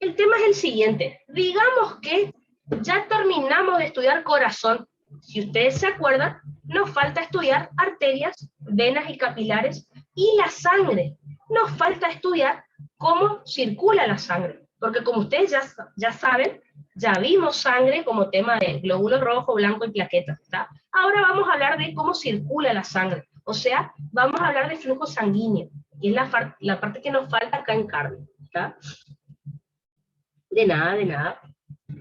el tema es el siguiente. Digamos que ya terminamos de estudiar corazón. Si ustedes se acuerdan, nos falta estudiar arterias, venas y capilares y la sangre. Nos falta estudiar cómo circula la sangre. Porque como ustedes ya saben, ya vimos sangre como tema de glóbulo rojo, blanco y plaquetas, ¿está? Ahora vamos a hablar de cómo circula la sangre. O sea, vamos a hablar de flujo sanguíneo. Y es la parte que nos falta acá en cardio, ¿está? De nada, de nada.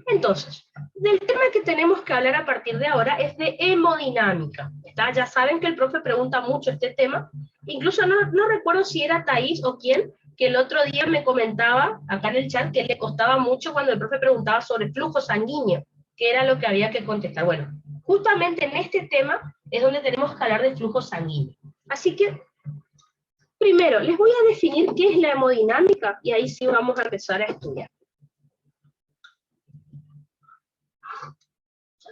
Entonces, del tema que tenemos que hablar a partir de ahora es de hemodinámica, ¿está? Ya saben que el profe pregunta mucho este tema, incluso no recuerdo si era Thaís o quién, que el otro día me comentaba acá en el chat que le costaba mucho cuando el profe preguntaba sobre flujo sanguíneo, que era lo que había que contestar. Bueno, justamente en este tema es donde tenemos que hablar de flujo sanguíneo. Así que, primero, les voy a definir qué es la hemodinámica y ahí sí vamos a empezar a estudiar.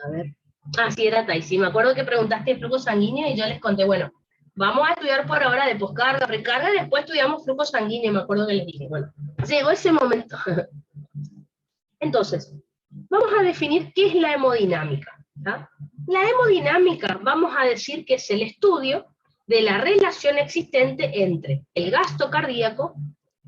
A ver. Ah, sí, era Thais. Sí, me acuerdo que preguntaste el flujo sanguíneo y yo les conté, bueno, vamos a estudiar por ahora de poscarga, precarga, y después estudiamos flujo sanguíneo, me acuerdo que les dije. Bueno, llegó ese momento. Entonces, vamos a definir qué es la hemodinámica, ¿tá? La hemodinámica, vamos a decir que es el estudio de la relación existente entre el gasto cardíaco,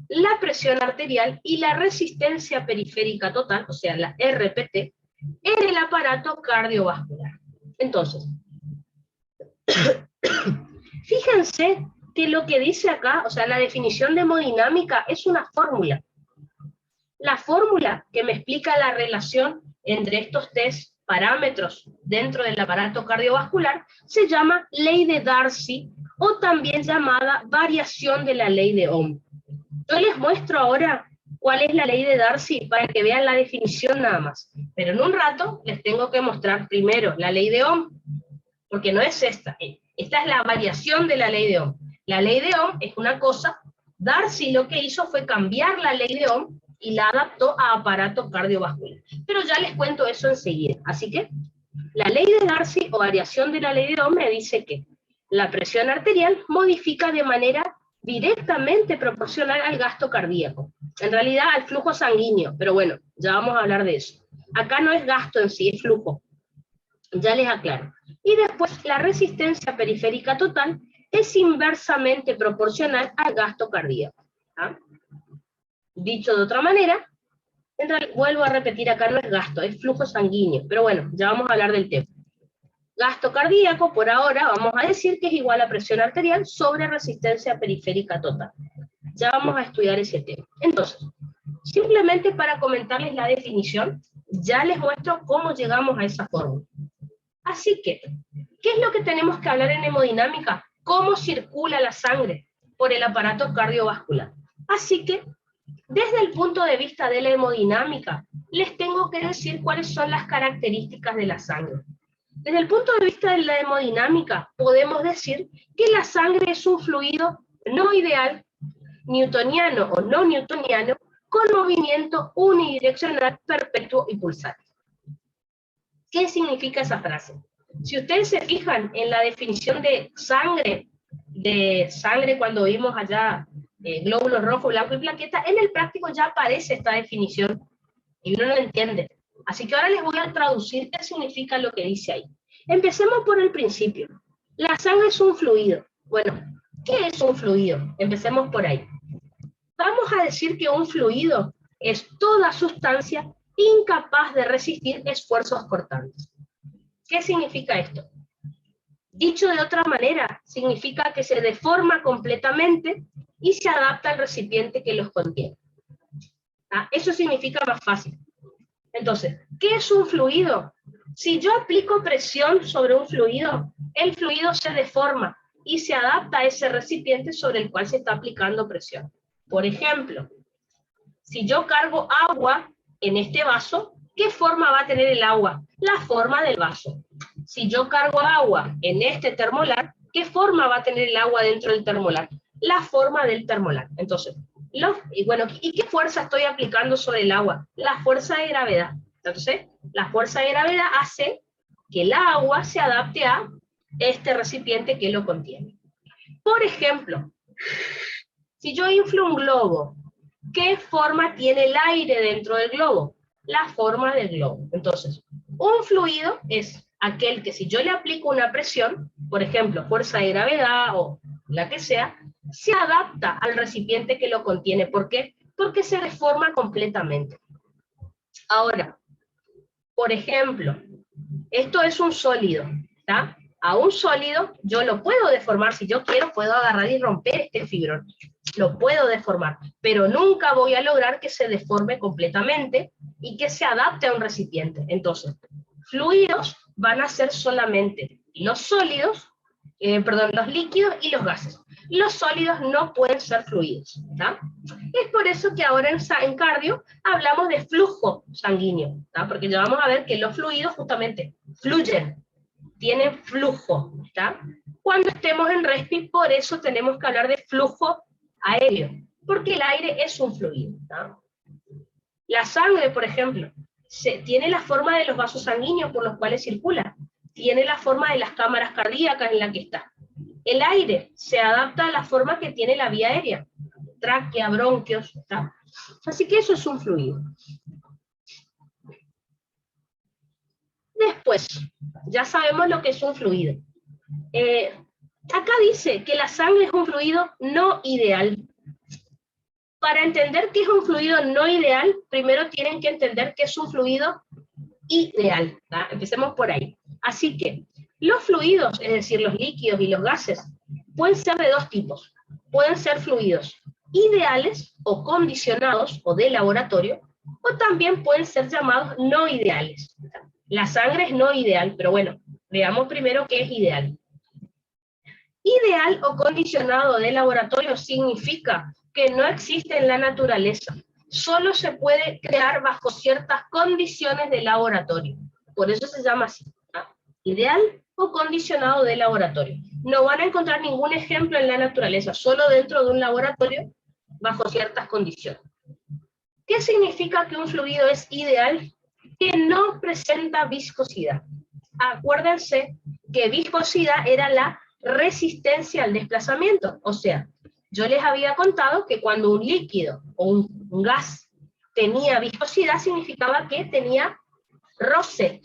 la presión arterial y la resistencia periférica total, o sea, la RPT, en el aparato cardiovascular. Entonces, fíjense que lo que dice acá, o sea, la definición de hemodinámica es una fórmula. La fórmula que me explica la relación entre estos tres parámetros dentro del aparato cardiovascular se llama ley de Darcy o también llamada variación de la ley de Ohm. Yo les muestro ahora cuál es la ley de Darcy para que vean la definición nada más. Pero en un rato les tengo que mostrar primero la ley de Ohm, porque no es esta. Esta es la variación de la ley de Ohm. La ley de Ohm es una cosa. Darcy lo que hizo fue cambiar la ley de Ohm y la adaptó a aparato cardiovascular. Pero ya les cuento eso enseguida. Así que la ley de Darcy o variación de la ley de Ohm me dice que la presión arterial modifica de manera directamente proporcional al gasto cardíaco. En realidad al flujo sanguíneo, pero bueno, ya vamos a hablar de eso. Acá no es gasto en sí, es flujo. Ya les aclaro. Y después la resistencia periférica total es inversamente proporcional al gasto cardíaco. ¿Ah? Dicho de otra manera, vuelvo a repetir, acá no es gasto, es flujo sanguíneo. Pero bueno, ya vamos a hablar del tema. Gasto cardíaco, por ahora, vamos a decir que es igual a presión arterial sobre resistencia periférica total. Ya vamos a estudiar ese tema. Entonces, simplemente para comentarles la definición, ya les muestro cómo llegamos a esa fórmula. Así que, ¿Qué es lo que tenemos que hablar en hemodinámica? ¿Cómo circula la sangre por el aparato cardiovascular? Así que, desde el punto de vista de la hemodinámica, les tengo que decir cuáles son las características de la sangre. Desde el punto de vista de la hemodinámica, podemos decir que la sangre es un fluido no ideal, newtoniano o no newtoniano, con movimiento unidireccional, perpetuo y pulsante. ¿Qué significa esa frase? Si ustedes se fijan en la definición de sangre cuando vimos allá glóbulos rojos, blanco y plaqueta, en el práctico ya aparece esta definición y uno no la entiende. Así que ahora les voy a traducir qué significa lo que dice ahí. Empecemos por el principio. La sangre es un fluido. Bueno, ¿qué es un fluido? Empecemos por ahí. Vamos a decir que un fluido es toda sustancia incapaz de resistir esfuerzos cortantes. ¿Qué significa esto? Dicho de otra manera, significa que se deforma completamente y se adapta al recipiente que los contiene. Eso significa más fácil. Entonces, ¿qué es un fluido? Si yo aplico presión sobre un fluido, el fluido se deforma y se adapta a ese recipiente sobre el cual se está aplicando presión. Por ejemplo, si yo cargo agua en este vaso, ¿qué forma va a tener el agua? La forma del vaso. Si yo cargo agua en este termolar, ¿qué forma va a tener el agua dentro del termolar? La forma del termolar. Entonces, ¿y qué fuerza estoy aplicando sobre el agua? La fuerza de gravedad. Entonces, la fuerza de gravedad hace que el agua se adapte a este recipiente que lo contiene. Por ejemplo, si yo inflo un globo, ¿qué forma tiene el aire dentro del globo? La forma del globo. Entonces, un fluido es aquel que si yo le aplico una presión, por ejemplo, fuerza de gravedad o la que sea, se adapta al recipiente que lo contiene. ¿Por qué? Porque se deforma completamente. Ahora, por ejemplo, esto es un sólido, ¿está? A un sólido yo lo puedo deformar, si yo quiero puedo agarrar y romper este fibrón, lo puedo deformar, pero nunca voy a lograr que se deforme completamente y que se adapte a un recipiente. Entonces, fluidos van a ser solamente los sólidos, los líquidos y los gases. Los sólidos no pueden ser fluidos, ¿tá? Es por eso que ahora en cardio hablamos de flujo sanguíneo, ¿tá? Porque ya vamos a ver que los fluidos justamente fluyen, tienen flujo, ¿tá? Cuando estemos en respi, por eso tenemos que hablar de flujo aéreo, porque el aire es un fluido, ¿tá? La sangre, por ejemplo, tiene la forma de los vasos sanguíneos por los cuales circula, tiene la forma de las cámaras cardíacas en la que está. El aire se adapta a la forma que tiene la vía aérea, tráquea, bronquios, ¿tá? Así que eso es un fluido. Después, ya sabemos lo que es un fluido. Acá dice que la sangre es un fluido no ideal. Para entender qué es un fluido no ideal, primero tienen que entender qué es un fluido ideal, ¿tá? Empecemos por ahí. Así que los fluidos, es decir, los líquidos y los gases, pueden ser de dos tipos. Pueden ser fluidos ideales o condicionados o de laboratorio, o también pueden ser llamados no ideales. La sangre es no ideal, pero bueno, veamos primero qué es ideal. Ideal o condicionado de laboratorio significa que no existe en la naturaleza. Solo se puede crear bajo ciertas condiciones de laboratorio. Por eso se llama así, ¿no? Ideal o condicionado de laboratorio. No van a encontrar ningún ejemplo en la naturaleza, solo dentro de un laboratorio bajo ciertas condiciones. ¿Qué significa que un fluido es ideal? Que no presenta viscosidad. Acuérdense que viscosidad era la resistencia al desplazamiento, o sea, yo les había contado que cuando un líquido o un gas tenía viscosidad significaba que tenía roce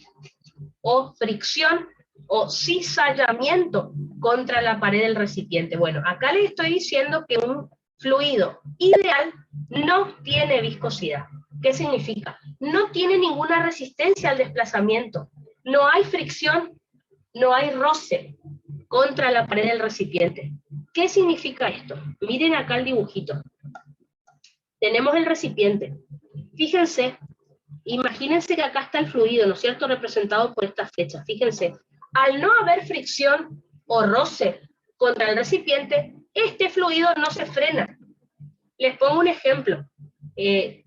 o fricción o cizallamiento contra la pared del recipiente. Bueno, acá les estoy diciendo que un fluido ideal no tiene viscosidad. ¿Qué significa? No tiene ninguna resistencia al desplazamiento, no hay fricción, no hay roce contra la pared del recipiente. ¿Qué significa esto? Miren acá el dibujito. Tenemos el recipiente. Fíjense, imagínense que acá está el fluido, ¿no es cierto?, representado por esta flecha. Fíjense, Al no haber fricción o roce contra el recipiente, este fluido no se frena. Les pongo un ejemplo.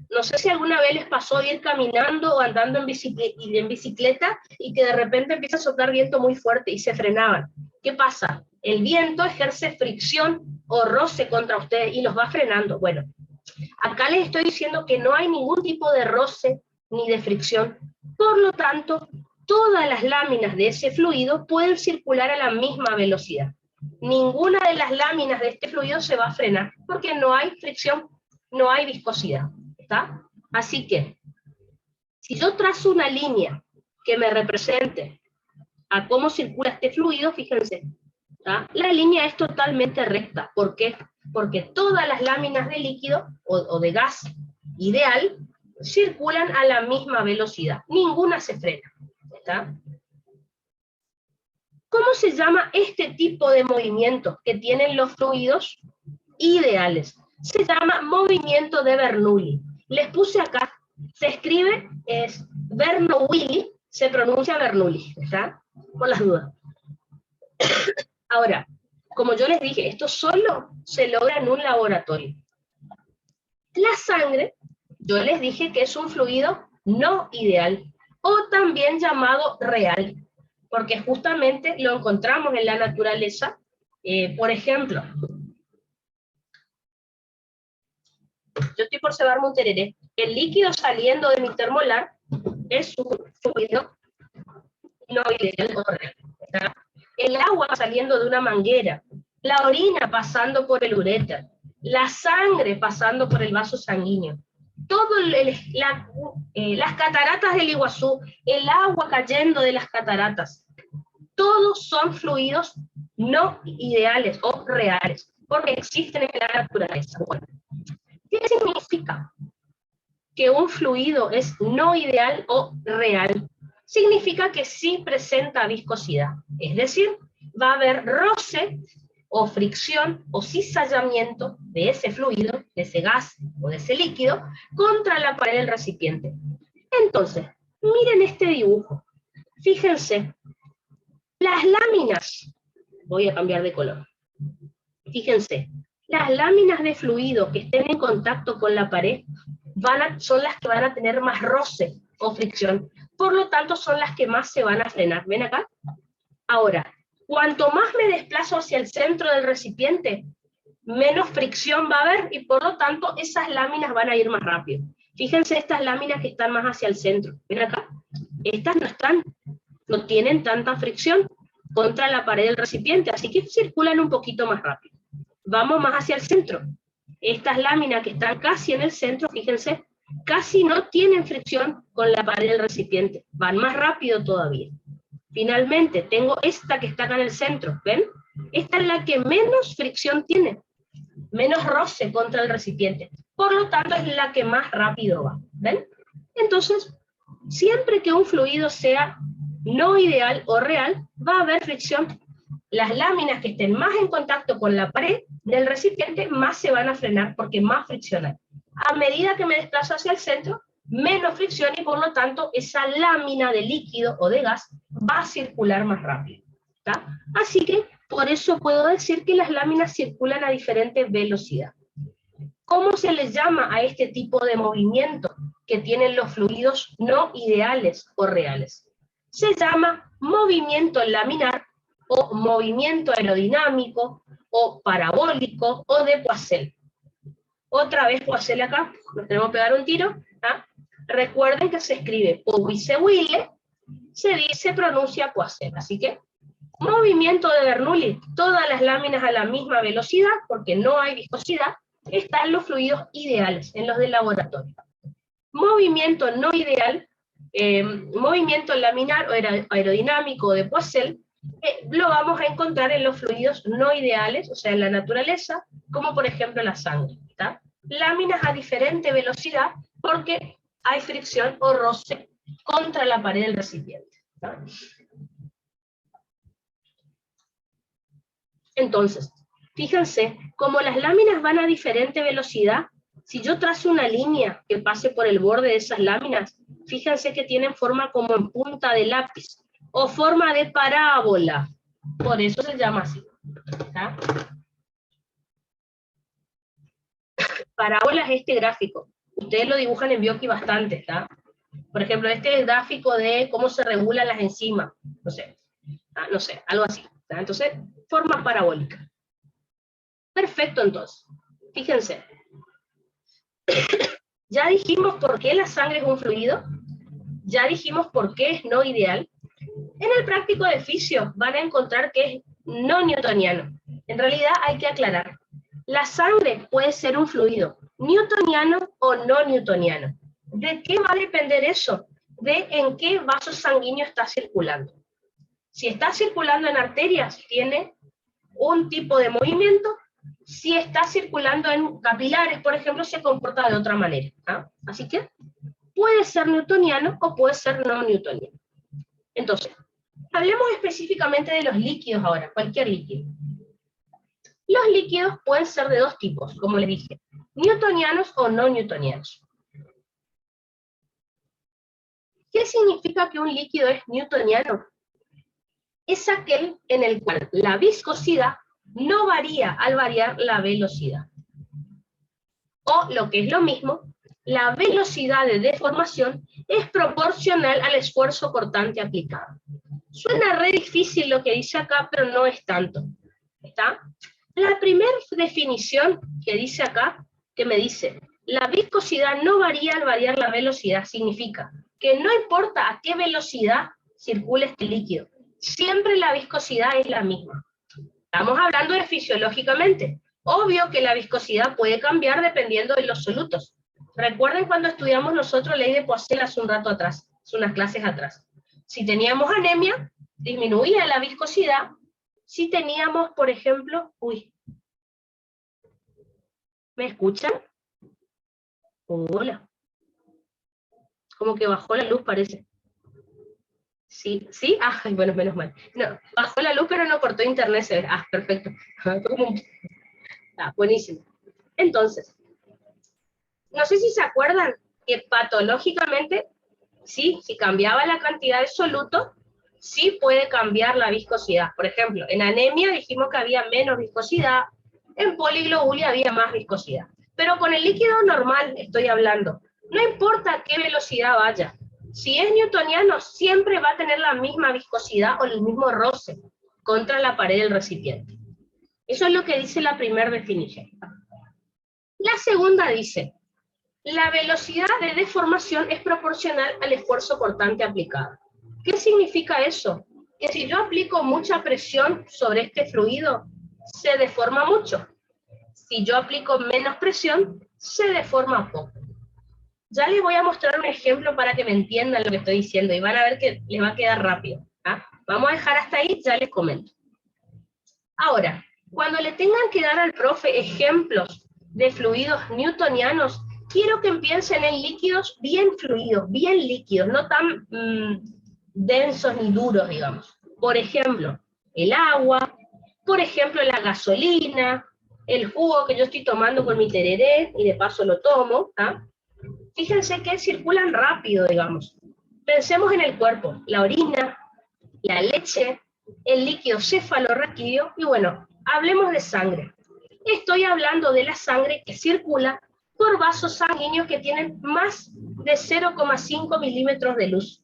No sé si alguna vez les pasó ir caminando o andando en bicicleta y que de repente empieza a soplar viento muy fuerte y se frenaban. ¿Qué pasa? El viento ejerce fricción o roce contra ustedes y los va frenando. Bueno, acá les estoy diciendo que no hay ningún tipo de roce ni de fricción. Por lo tanto, todas las láminas de ese fluido pueden circular a la misma velocidad. Ninguna de las láminas de este fluido se va a frenar porque no hay fricción, no hay viscosidad. ¿Está? Así que, si yo trazo una línea que me represente a cómo circula este fluido, fíjense, ¿está? La línea es totalmente recta. ¿Por qué? Porque todas las láminas de líquido o de gas ideal circulan a la misma velocidad. Ninguna se frena. ¿Está? ¿Cómo se llama este tipo de movimiento que tienen los fluidos ideales? Se llama movimiento de Bernoulli. Les puse acá, se escribe, es Bernoulli, se pronuncia Bernoulli, ¿está? Por las dudas. Ahora, como yo les dije, esto solo se logra en un laboratorio. La sangre, yo les dije que es un fluido no ideal, o también llamado real, porque justamente lo encontramos en la naturaleza. Por ejemplo, yo estoy por cebarme un tereré. El líquido saliendo de mi termolar es un fluido no ideal o real. ¿Está? El agua saliendo de una manguera, la orina pasando por el uréter, la sangre pasando por el vaso sanguíneo, todo las cataratas del Iguazú, el agua cayendo de las cataratas, todos son fluidos no ideales o reales, porque existen en la naturaleza. Bueno, ¿qué significa que un fluido es no ideal o real? Significa que sí presenta viscosidad, es decir, va a haber roce o fricción o cizallamiento de ese fluido, de ese gas o de ese líquido, contra la pared del recipiente. Entonces, miren este dibujo. Fíjense, las láminas, voy a cambiar de color. Fíjense, las láminas de fluido que estén en contacto con la pared son las que van a tener más roce o fricción. Por lo tanto, son las que más se van a frenar. ¿Ven acá? Ahora, cuanto más me desplazo hacia el centro del recipiente, menos fricción va a haber y por lo tanto esas láminas van a ir más rápido. Fíjense estas láminas que están más hacia el centro. ¿Ven acá? Estas no tienen tanta fricción contra la pared del recipiente, así que circulan un poquito más rápido. Vamos más hacia el centro. Estas láminas que están casi en el centro, fíjense, casi no tienen fricción con la pared del recipiente, van más rápido todavía. Finalmente, tengo esta que está acá en el centro, ¿ven? Esta es la que menos fricción tiene, menos roce contra el recipiente, por lo tanto es la que más rápido va, ¿ven? Entonces, siempre que un fluido sea no ideal o real, va a haber fricción. Las láminas que estén más en contacto con la pared del recipiente más se van a frenar porque más fricción hay. A medida que me desplazo hacia el centro, menos fricción y por lo tanto esa lámina de líquido o de gas va a circular más rápido. ¿Está? Así que por eso puedo decir que las láminas circulan a diferente velocidad. ¿Cómo se les llama a este tipo de movimiento que tienen los fluidos no ideales o reales? Se llama movimiento laminar o movimiento aerodinámico o parabólico o de Poiseuille. Otra vez Poiseuille acá, nos tenemos que pegar un tiro. ¿Ah? Recuerden que se escribe Poiseuille, se pronuncia Poiseuille. Así que, movimiento de Bernoulli, todas las láminas a la misma velocidad, porque no hay viscosidad, están los fluidos ideales, en los del laboratorio. Movimiento no ideal, movimiento laminar o aerodinámico de Poiseuille, lo vamos a encontrar en los fluidos no ideales, o sea, en la naturaleza, como por ejemplo la sangre. ¿Está? Láminas a diferente velocidad porque hay fricción o roce contra la pared del recipiente. ¿Está? Entonces, fíjense, como las láminas van a diferente velocidad, si yo trazo una línea que pase por el borde de esas láminas, fíjense que tienen forma como en punta de lápiz. o forma de parábola. Por eso se llama así. ¿Está? Parábola es este gráfico. Ustedes lo dibujan en Bioquí bastante, ¿está? Por ejemplo, este es el gráfico de cómo se regulan las enzimas. No sé, no sé, algo así. ¿Está? Entonces, forma parabólica. Perfecto, entonces. Fíjense. Ya dijimos por qué la sangre es un fluido. Ya dijimos por qué es no ideal. En el práctico de fisio van a encontrar que es no newtoniano. En realidad hay que aclarar. La sangre puede ser un fluido newtoniano o no newtoniano. ¿De qué va a depender eso? De en qué vaso sanguíneo está circulando. Si está circulando en arterias, tiene un tipo de movimiento. Si está circulando en capilares, por ejemplo, se comporta de otra manera. ¿Ah? Así que puede ser newtoniano o puede ser no newtoniano. Entonces, hablemos específicamente de los líquidos ahora, cualquier líquido. Los líquidos pueden ser de dos tipos, como les dije, newtonianos o no newtonianos. ¿Qué significa que un líquido es newtoniano? Es aquel en el cual la viscosidad no varía al variar la velocidad. O, lo que es lo mismo, la velocidad de deformación es proporcional al esfuerzo cortante aplicado. Suena re difícil lo que dice acá, pero no es tanto. ¿Está? La primera definición que dice acá, que me dice, la viscosidad no varía al variar la velocidad, significa que no importa a qué velocidad circule este líquido, siempre la viscosidad es la misma. Estamos hablando de fisiológicamente. Obvio que la viscosidad puede cambiar dependiendo de los solutos. Recuerden cuando estudiamos nosotros ley de Poiseuille hace un rato atrás, hace unas clases atrás. Si teníamos anemia, disminuía la viscosidad. Si teníamos, por ejemplo, ¿me escuchan? Hola. Como que bajó la luz, parece. Sí, ¿sí? Ah, bueno, menos mal. No, bajó la luz, pero no cortó internet, se ve. Ah, perfecto. Buenísimo. Entonces, no sé si se acuerdan que patológicamente, sí, si cambiaba la cantidad de soluto, sí puede cambiar la viscosidad. Por ejemplo, en anemia dijimos que había menos viscosidad, en poliglobulia había más viscosidad. Pero con el líquido normal estoy hablando. No importa a qué velocidad vaya. Si es newtoniano, siempre va a tener la misma viscosidad o el mismo roce contra la pared del recipiente. Eso es lo que dice la primera definición. La segunda dice, la velocidad de deformación es proporcional al esfuerzo cortante aplicado. ¿Qué significa eso? Que si yo aplico mucha presión sobre este fluido, se deforma mucho. Si yo aplico menos presión, se deforma poco. Ya les voy a mostrar un ejemplo para que me entiendan lo que estoy diciendo y van a ver que les va a quedar rápido. ¿Ah? Vamos a dejar hasta ahí, ya les comento. Ahora, cuando le tengan que dar al profe ejemplos de fluidos newtonianos, quiero que piensen en líquidos bien fluidos, bien líquidos, no tan densos ni duros, digamos. Por ejemplo, el agua, por ejemplo, la gasolina, el jugo que yo estoy tomando con mi tereré, y de paso lo tomo, ¿ah? Fíjense que circulan rápido, digamos. Pensemos en el cuerpo, la orina, la leche, el líquido cefalorraquídeo, y bueno, hablemos de sangre. Estoy hablando de la sangre que circula por vasos sanguíneos que tienen más de 0,5 milímetros de luz.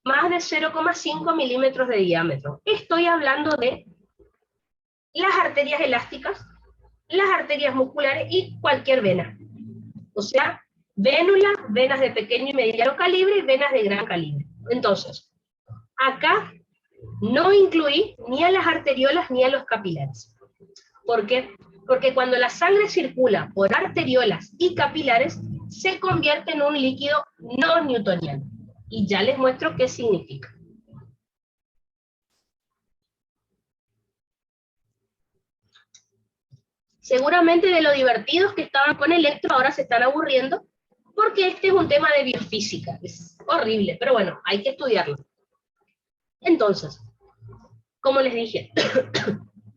Más de 0,5 milímetros de diámetro. Estoy hablando de las arterias elásticas, las arterias musculares y cualquier vena. O sea, vénulas, venas de pequeño y mediano calibre y venas de gran calibre. Entonces, acá no incluí ni a las arteriolas ni a los capilares. ¿Por qué? Porque cuando la sangre circula por arteriolas y capilares, se convierte en un líquido no newtoniano. Y ya les muestro qué significa. Seguramente de lo divertidos que estaban con electro, ahora se están aburriendo, porque este es un tema de biofísica. Es horrible, pero bueno, hay que estudiarlo. Entonces, como les dije,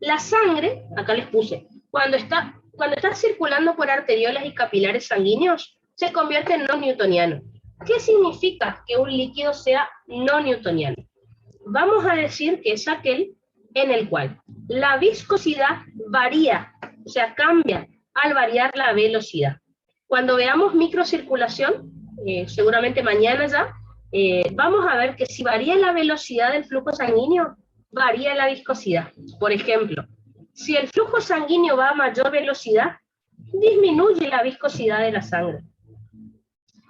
la sangre, acá les puse, cuando está circulando por arteriolas y capilares sanguíneos, se convierte en no newtoniano. ¿Qué significa que un líquido sea no newtoniano? vamos a decir que es aquel en el cual la viscosidad varía, o sea, cambia al variar la velocidad. Cuando veamos microcirculación, seguramente mañana ya, vamos a ver que si varía la velocidad del flujo sanguíneo, varía la viscosidad. Por ejemplo, si el flujo sanguíneo va a mayor velocidad, disminuye la viscosidad de la sangre.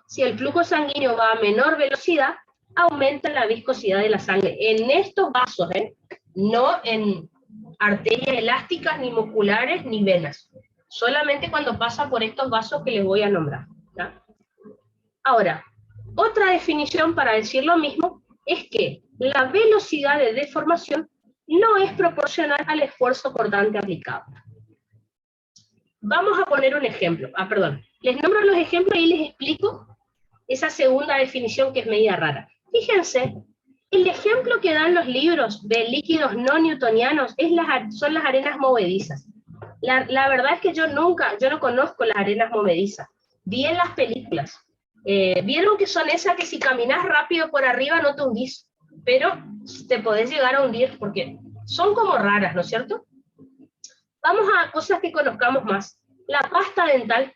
Si el flujo sanguíneo va a menor velocidad, aumenta la viscosidad de la sangre. En estos vasos, no en arterias elásticas, ni musculares, ni venas. Solamente cuando pasa por estos vasos que les voy a nombrar, ¿ya? Ahora, otra definición para decir lo mismo es que la velocidad de deformación no es proporcional al esfuerzo cortante aplicado. Vamos a poner un ejemplo. Perdón. Les nombro los ejemplos y les explico esa segunda definición que es media rara. Fíjense, el ejemplo que dan los libros de líquidos no newtonianos son las arenas movedizas. La verdad es que yo no conozco las arenas movedizas. Vi en las películas. Vieron que son esas que si caminas rápido por arriba no te hundís, pero te podés llegar a hundir porque son como raras, ¿no es cierto? Vamos a cosas que conozcamos más. La pasta dental.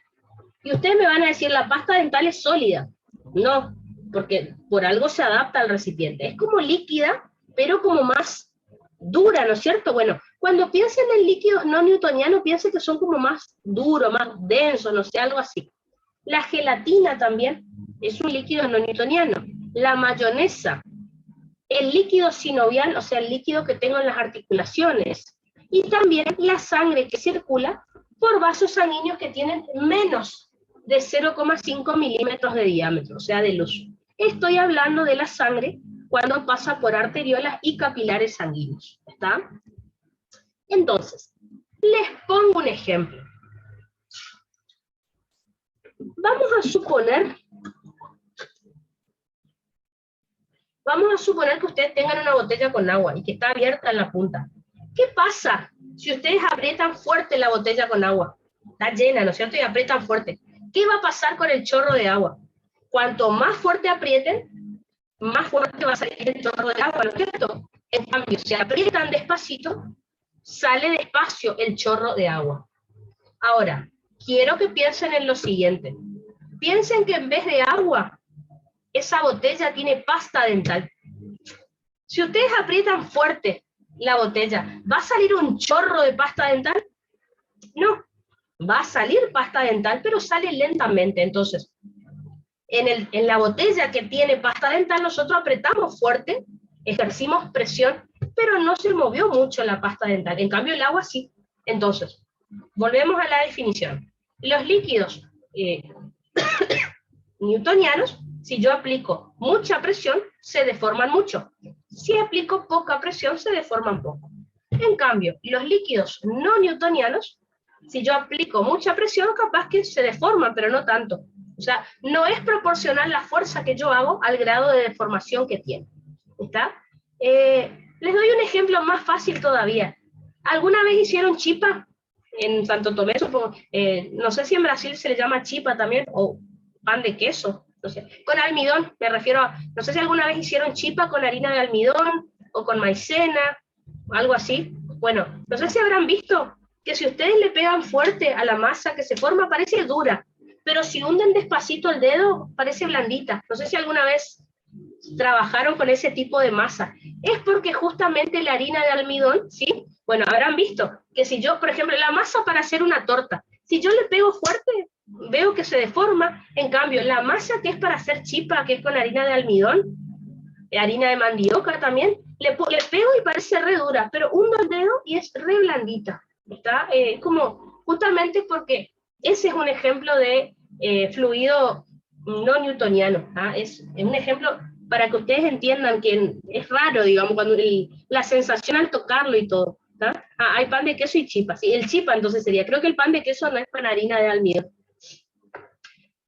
Y ustedes me van a decir, la pasta dental es sólida. No, porque por algo se adapta al recipiente. Es como líquida, pero como más dura, ¿no es cierto? Bueno, cuando piensen en líquidos no newtonianos, piensen que son como más duros, más densos, no sé, algo así. La gelatina también es un líquido no newtoniano. La mayonesa, el líquido sinovial, o sea, el líquido que tengo en las articulaciones. Y también la sangre que circula por vasos sanguíneos que tienen menos de 0,5 milímetros de diámetro, o sea, de luz. Estoy hablando de la sangre cuando pasa por arteriolas y capilares sanguíneos, ¿está? Entonces, les pongo un ejemplo. Vamos a suponer que ustedes tengan una botella con agua y que está abierta en la punta. ¿Qué pasa si ustedes aprietan fuerte la botella con agua? Está llena, ¿no es cierto? Y aprietan fuerte. ¿Qué va a pasar con el chorro de agua? Cuanto más fuerte aprieten, más fuerte va a salir el chorro de agua, ¿no es cierto? En cambio, si aprietan despacito, sale despacio el chorro de agua. Ahora, quiero que piensen en lo siguiente. Piensen que en vez de agua, esa botella tiene pasta dental. Si ustedes aprietan fuerte la botella, ¿va a salir un chorro de pasta dental? No, va a salir pasta dental, pero sale lentamente. Entonces, en la botella que tiene pasta dental, nosotros apretamos fuerte, ejercimos presión, pero no se movió mucho la pasta dental. En cambio, el agua sí. Entonces, volvemos a la definición. Los líquidos newtonianos, si yo aplico mucha presión, se deforman mucho. Si aplico poca presión, se deforman poco. En cambio, los líquidos no newtonianos, si yo aplico mucha presión, capaz que se deforman, pero no tanto. O sea, no es proporcional la fuerza que yo hago al grado de deformación que tiene. ¿Está? Les doy un ejemplo más fácil todavía. ¿Alguna vez hicieron chipa? En Santo Tomé, supongo, no sé si en Brasil se le llama chipa también, o pan de queso, no sé. Con almidón, me refiero a, no sé si alguna vez hicieron chipa con harina de almidón, o con maicena, algo así. Bueno, no sé si habrán visto que si ustedes le pegan fuerte a la masa que se forma, parece dura, pero si hunden despacito el dedo, parece blandita. No sé si alguna vez trabajaron con ese tipo de masa. Es porque justamente la harina de almidón, ¿sí? Bueno, habrán visto que si yo, por ejemplo, la masa para hacer una torta, si yo le pego fuerte, veo que se deforma. En cambio, la masa que es para hacer chipa, que es con harina de almidón, harina de mandioca también, le pego y parece re dura, pero hundo el dedo y es re blandita. ¿Está? Como justamente porque ese es un ejemplo de fluido no newtoniano. ¿Ah? Es un ejemplo para que ustedes entiendan que es raro, digamos, cuando la sensación al tocarlo y todo. ¿Ah? Hay pan de queso y chipa. Sí, el chipa entonces sería, creo que el pan de queso no es con harina de almidón.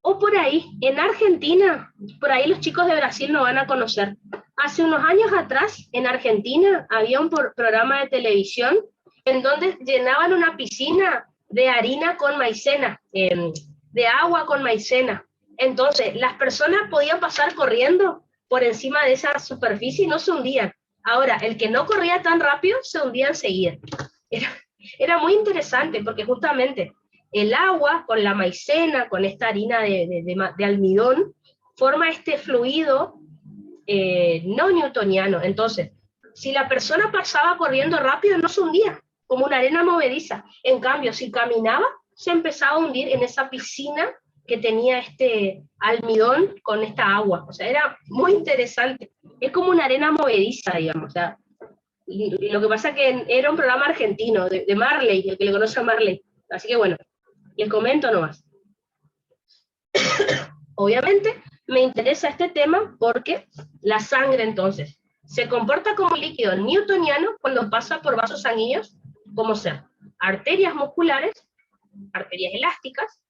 O por ahí, en Argentina, por ahí los chicos de Brasil no van a conocer. Hace unos años atrás, en Argentina, había un programa de televisión en donde llenaban una piscina de harina con maicena, de agua con maicena. Entonces, las personas podían pasar corriendo por encima de esa superficie y no se hundían. Ahora, el que no corría tan rápido se hundía enseguida. Era muy interesante porque justamente el agua con la maicena, con esta harina de almidón, forma este fluido no newtoniano. Entonces, si la persona pasaba corriendo rápido, no se hundía, como una arena movediza. En cambio, si caminaba, se empezaba a hundir en esa piscina que tenía este almidón con esta agua. O sea, era muy interesante. Es como una arena movediza, digamos. O sea, y lo que pasa es que era un programa argentino, de Marley, el que le conoce a Marley. Así que bueno, les comento nomás. Obviamente, me interesa este tema porque la sangre, entonces, se comporta como líquido newtoniano cuando pasa por vasos sanguíneos, como ser arterias musculares, arterias elásticas,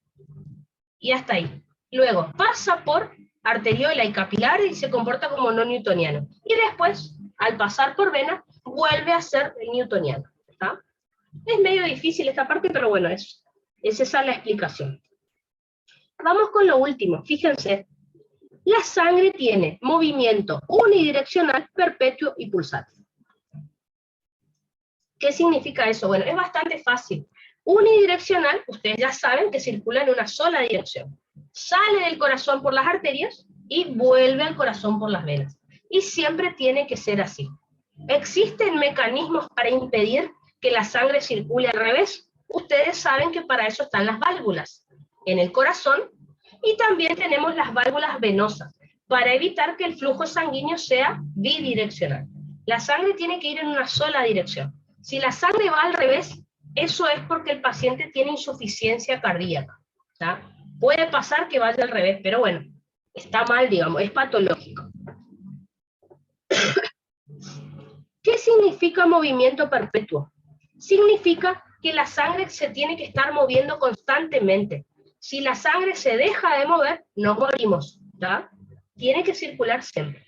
y hasta ahí. Luego pasa por arteriola y capilares y se comporta como no newtoniano. Y después, al pasar por vena, vuelve a ser newtoniano. ¿Está? Es medio difícil esta parte, pero bueno, es esa la explicación. Vamos con lo último. Fíjense, la sangre tiene movimiento unidireccional, perpetuo y pulsátil. ¿Qué significa eso? Bueno, es bastante fácil. Unidireccional, ustedes ya saben que circula en una sola dirección. Sale del corazón por las arterias y vuelve al corazón por las venas. Y siempre tiene que ser así. ¿Existen mecanismos para impedir que la sangre circule al revés? Ustedes saben que para eso están las válvulas en el corazón, y también tenemos las válvulas venosas, para evitar que el flujo sanguíneo sea bidireccional. La sangre tiene que ir en una sola dirección. Si la sangre va al revés, eso es porque el paciente tiene insuficiencia cardíaca. ¿Tá? Puede pasar que vaya al revés, pero bueno, está mal, digamos, es patológico. ¿Qué significa movimiento perpetuo? Significa que la sangre se tiene que estar moviendo constantemente. Si la sangre se deja de mover, nos morimos. ¿Tá? Tiene que circular siempre.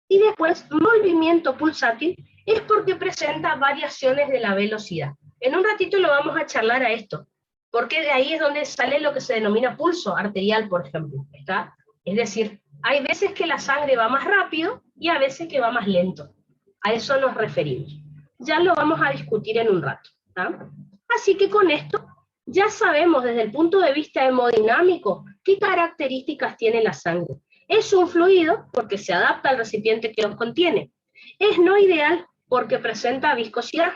Y después, movimiento pulsátil es porque presenta variaciones de la velocidad. En un ratito lo vamos a charlar a esto, porque de ahí es donde sale lo que se denomina pulso arterial, por ejemplo. ¿Está? Es decir, hay veces que la sangre va más rápido y a veces que va más lento. A eso nos referimos. Ya lo vamos a discutir en un rato. ¿Tá? Así que con esto ya sabemos desde el punto de vista hemodinámico qué características tiene la sangre. Es un fluido porque se adapta al recipiente que los contiene. Es no ideal porque presenta viscosidad.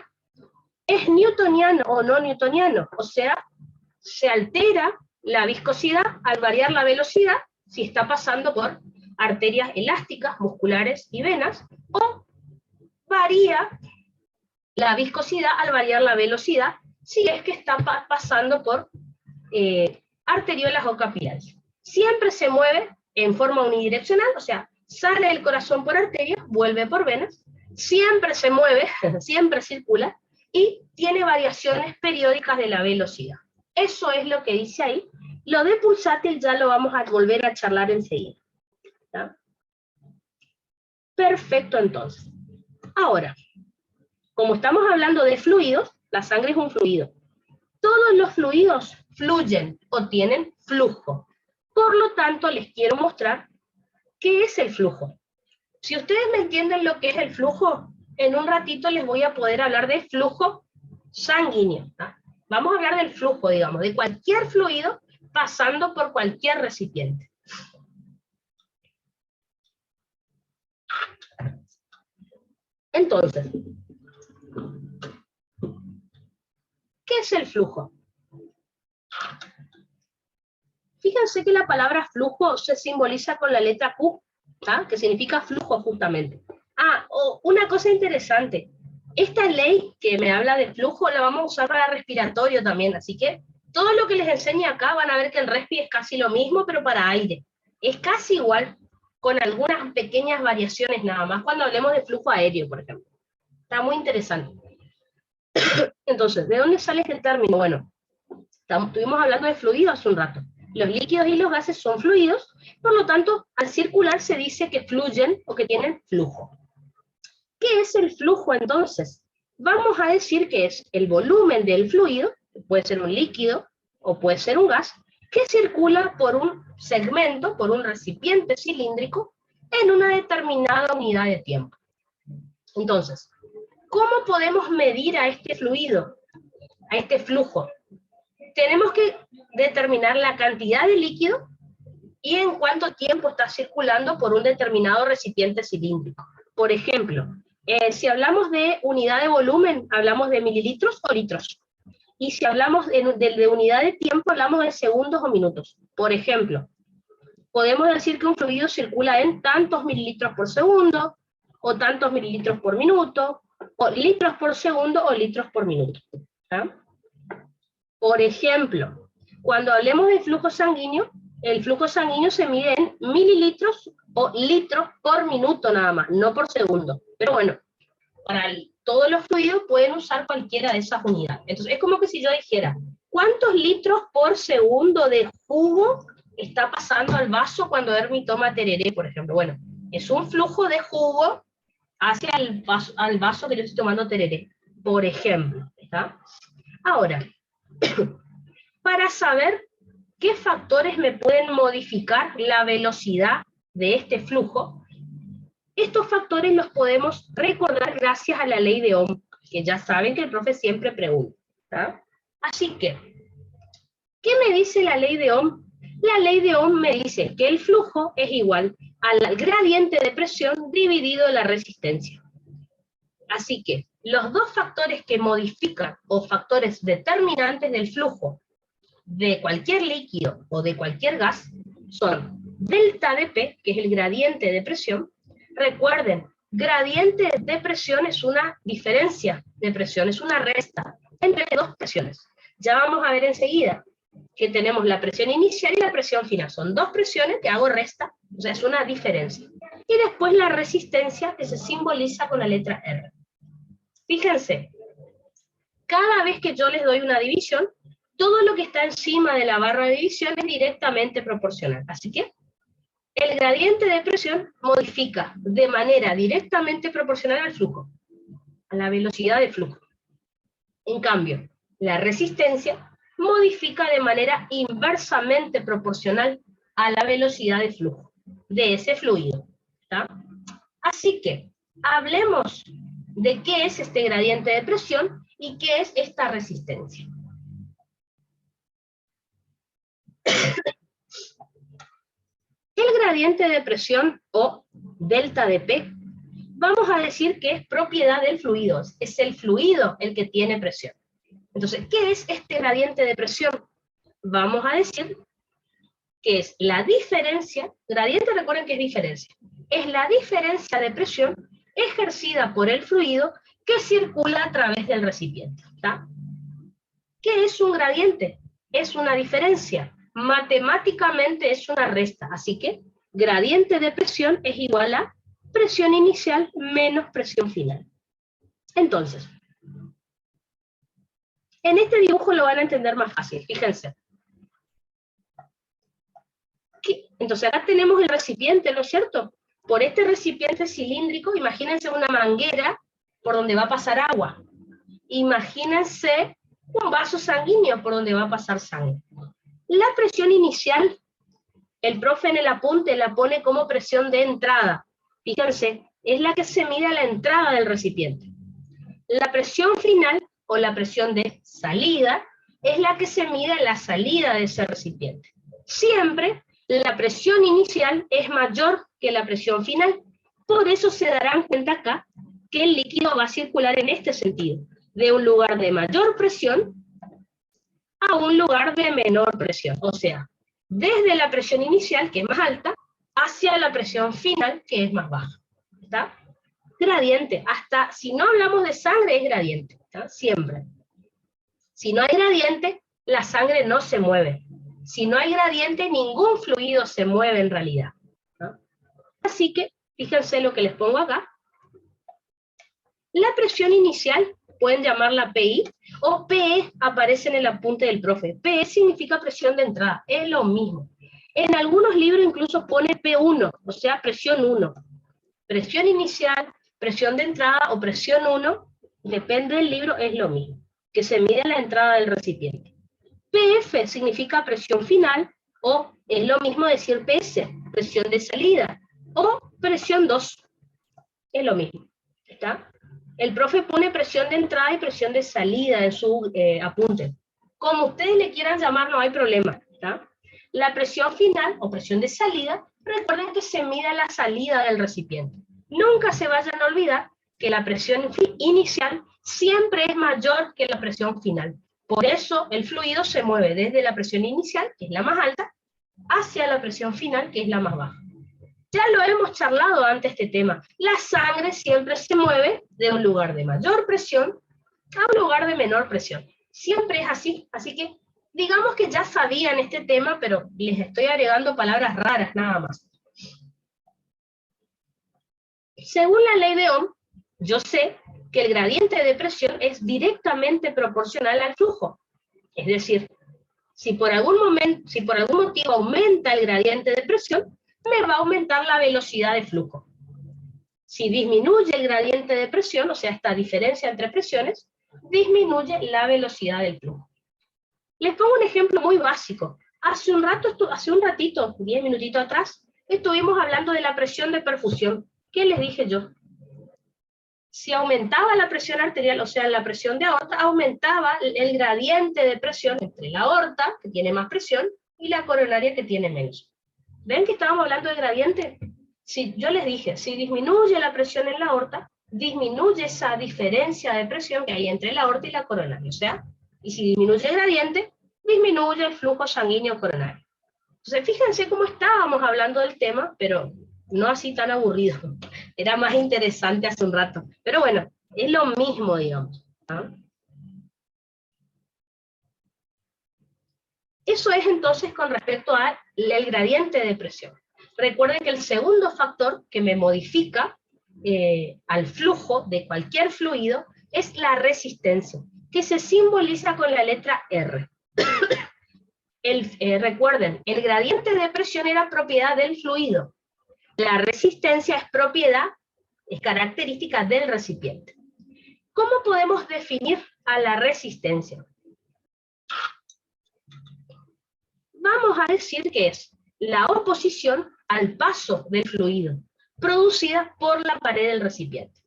Es newtoniano o no newtoniano, o sea, se altera la viscosidad al variar la velocidad si está pasando por arterias elásticas, musculares y venas, o varía la viscosidad al variar la velocidad si es que está pasando por arteriolas o capilares. Siempre se mueve en forma unidireccional, o sea, sale del corazón por arterias, vuelve por venas, siempre se mueve, siempre circula, y tiene variaciones periódicas de la velocidad. Eso es lo que dice ahí. Lo de pulsátil ya lo vamos a volver a charlar enseguida. ¿Está? Perfecto, entonces. Ahora, como estamos hablando de fluidos, la sangre es un fluido. Todos los fluidos fluyen o tienen flujo. Por lo tanto, les quiero mostrar qué es el flujo. Si ustedes me entienden lo que es el flujo, en un ratito les voy a poder hablar de flujo sanguíneo. ¿Tá? Vamos a hablar del flujo, digamos, de cualquier fluido pasando por cualquier recipiente. Entonces, ¿qué es el flujo? Fíjense que la palabra flujo se simboliza con la letra Q, ¿tá? Que significa flujo justamente. Una cosa interesante, esta ley que me habla de flujo la vamos a usar para respiratorio también, así que todo lo que les enseñe acá van a ver que el respi es casi lo mismo, pero para aire. Es casi igual, con algunas pequeñas variaciones nada más, cuando hablemos de flujo aéreo, por ejemplo. Está muy interesante. Entonces, ¿de dónde sale este término? Bueno, estuvimos hablando de fluido hace un rato. Los líquidos y los gases son fluidos, por lo tanto, al circular se dice que fluyen o que tienen flujo. ¿Qué es el flujo entonces? Vamos a decir que es el volumen del fluido, puede ser un líquido o puede ser un gas, que circula por un segmento, por un recipiente cilíndrico, en una determinada unidad de tiempo. Entonces, ¿cómo podemos medir a este fluido, a este flujo? Tenemos que determinar la cantidad de líquido y en cuánto tiempo está circulando por un determinado recipiente cilíndrico. Por ejemplo, si hablamos de unidad de volumen, hablamos de mililitros o litros. Y si hablamos de unidad de tiempo, hablamos de segundos o minutos. Por ejemplo, podemos decir que un fluido circula en tantos mililitros por segundo, o tantos mililitros por minuto, o litros por segundo, o litros por minuto. ¿Ah? Por ejemplo, cuando hablemos de flujo sanguíneo, el flujo sanguíneo se mide en mililitros o litros por minuto nada más, no por segundo. Pero bueno, para todos los fluidos pueden usar cualquiera de esas unidades. Entonces es como que si yo dijera, ¿cuántos litros por segundo de jugo está pasando al vaso cuando Hermi toma tereré, por ejemplo? Bueno, es un flujo de jugo hacia al vaso que yo estoy tomando tereré, por ejemplo. ¿Está? Ahora, para saber qué factores me pueden modificar la velocidad de este flujo, estos factores los podemos recordar gracias a la ley de Ohm, que ya saben que el profe siempre pregunta. ¿Tá? Así que, ¿qué me dice la ley de Ohm? La ley de Ohm me dice que el flujo es igual al gradiente de presión dividido la resistencia. Así que, los dos factores que modifican, o factores determinantes del flujo, de cualquier líquido o de cualquier gas, son delta de P, que es el gradiente de presión. Recuerden, gradiente de presión es una diferencia de presión, es una resta entre dos presiones. Ya vamos a ver enseguida que tenemos la presión inicial y la presión final. Son dos presiones que hago resta, o sea, es una diferencia. Y después la resistencia, que se simboliza con la letra R. Fíjense, cada vez que yo les doy una división, todo lo que está encima de la barra de división es directamente proporcional. Así que el gradiente de presión modifica de manera directamente proporcional al flujo, a la velocidad de flujo. En cambio, la resistencia modifica de manera inversamente proporcional a la velocidad de flujo de ese fluido. ¿Tá? Así que, hablemos de qué es este gradiente de presión y qué es esta resistencia. El gradiente de presión, o delta de P, vamos a decir que es propiedad del fluido, es el fluido el que tiene presión. Entonces, ¿qué es este gradiente de presión? Vamos a decir que es la diferencia, gradiente recuerden que es diferencia, es la diferencia de presión ejercida por el fluido que circula a través del recipiente. ¿Tá? ¿Qué es un gradiente? Es una diferencia. Matemáticamente es una resta, así que gradiente de presión es igual a presión inicial menos presión final. Entonces, en este dibujo lo van a entender más fácil, fíjense. Entonces acá tenemos el recipiente, ¿no es cierto? Por este recipiente cilíndrico, imagínense una manguera por donde va a pasar agua. Imagínense un vaso sanguíneo por donde va a pasar sangre. La presión inicial, el profe en el apunte la pone como presión de entrada. Fíjense, es la que se mide a la entrada del recipiente. La presión final, o la presión de salida, es la que se mide a la salida de ese recipiente. Siempre la presión inicial es mayor que la presión final. Por eso se darán cuenta acá que el líquido va a circular en este sentido, de un lugar de mayor presión a un lugar de menor presión, o sea, desde la presión inicial, que es más alta, hacia la presión final, que es más baja. ¿Está? Gradiente, hasta si no hablamos de sangre es gradiente, ¿está? Siempre. Si no hay gradiente, la sangre no se mueve. Si no hay gradiente, ningún fluido se mueve en realidad. ¿No? Así que, fíjense lo que les pongo acá. La presión inicial, pueden llamarla PI, o PE aparece en el apunte del profe. PE significa presión de entrada, es lo mismo. En algunos libros incluso pone P1, o sea, presión 1. Presión inicial, presión de entrada o presión 1, depende del libro, es lo mismo, que se mide en la entrada del recipiente. PF significa presión final, o es lo mismo decir PS, presión de salida, o Presión 2, es lo mismo, ¿está? El profe pone presión de entrada y presión de salida en su apunte. Como ustedes le quieran llamar, no hay problema, ¿está? La presión final o presión de salida, recuerden que se mide la salida del recipiente. Nunca se vayan a olvidar que la presión inicial siempre es mayor que la presión final. Por eso el fluido se mueve desde la presión inicial, que es la más alta, hacia la presión final, que es la más baja. Ya lo hemos charlado antes este tema. La sangre siempre se mueve de un lugar de mayor presión a un lugar de menor presión. Siempre es así. Así que digamos que ya sabían este tema, pero les estoy agregando palabras raras nada más. Según la ley de Ohm, yo sé que el gradiente de presión es directamente proporcional al flujo. Es decir, si por algún motivo aumenta el gradiente de presión, me va a aumentar la velocidad de flujo. Si disminuye el gradiente de presión, o sea, esta diferencia entre presiones, disminuye la velocidad del flujo. Les pongo un ejemplo muy básico. Hace un ratito, 10 minutitos atrás, estuvimos hablando de la presión de perfusión. ¿Qué les dije yo? Si aumentaba la presión arterial, o sea, la presión de aorta, aumentaba el gradiente de presión entre la aorta, que tiene más presión, y la coronaria, que tiene menos. ¿Ven que estábamos hablando de gradiente? Si yo les dije, si disminuye la presión en la aorta, disminuye esa diferencia de presión que hay entre la aorta y la coronaria, o sea, y si disminuye el gradiente, disminuye el flujo sanguíneo coronario. Entonces, fíjense cómo estábamos hablando del tema, pero no así tan aburrido. Era más interesante hace un rato. Pero bueno, es lo mismo, digamos, ¿no? Eso es entonces con respecto al gradiente de presión. Recuerden que el segundo factor que me modifica al flujo de cualquier fluido es la resistencia, que se simboliza con la letra R. Recuerden, el gradiente de presión era propiedad del fluido. La resistencia es característica del recipiente. ¿Cómo podemos definir a la resistencia? Vamos a decir que es la oposición al paso del fluido, producida por la pared del recipiente.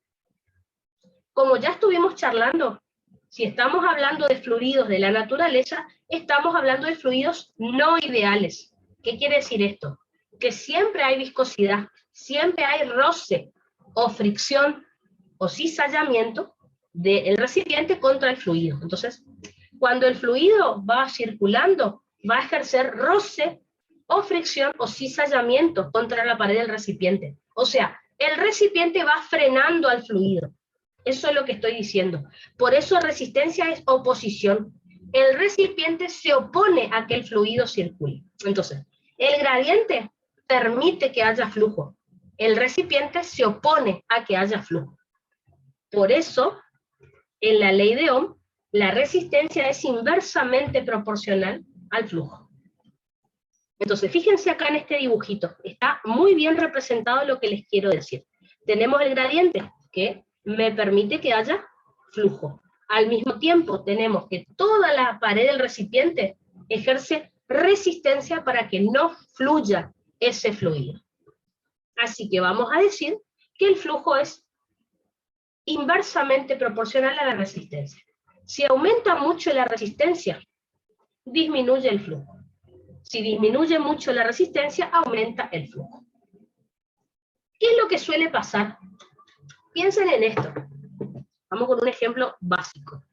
Como ya estuvimos charlando, si estamos hablando de fluidos de la naturaleza, estamos hablando de fluidos no ideales. ¿Qué quiere decir esto? Que siempre hay viscosidad, siempre hay roce o fricción o cizallamiento del recipiente contra el fluido. Entonces, cuando el fluido va circulando, va a ejercer roce o fricción o cizallamiento contra la pared del recipiente. O sea, el recipiente va frenando al fluido. Eso es lo que estoy diciendo. Por eso resistencia es oposición. El recipiente se opone a que el fluido circule. Entonces, el gradiente permite que haya flujo. El recipiente se opone a que haya flujo. Por eso, en la ley de Ohm, la resistencia es inversamente proporcional al flujo. Entonces, fíjense acá en este dibujito. Está muy bien representado lo que les quiero decir. Tenemos el gradiente, que me permite que haya flujo. Al mismo tiempo, tenemos que toda la pared del recipiente ejerce resistencia para que no fluya ese fluido. Así que vamos a decir que el flujo es inversamente proporcional a la resistencia. Si aumenta mucho la resistencia, disminuye el flujo. Si disminuye mucho la resistencia, aumenta el flujo. ¿Qué es lo que suele pasar? Piensen en esto. Vamos con un ejemplo básico.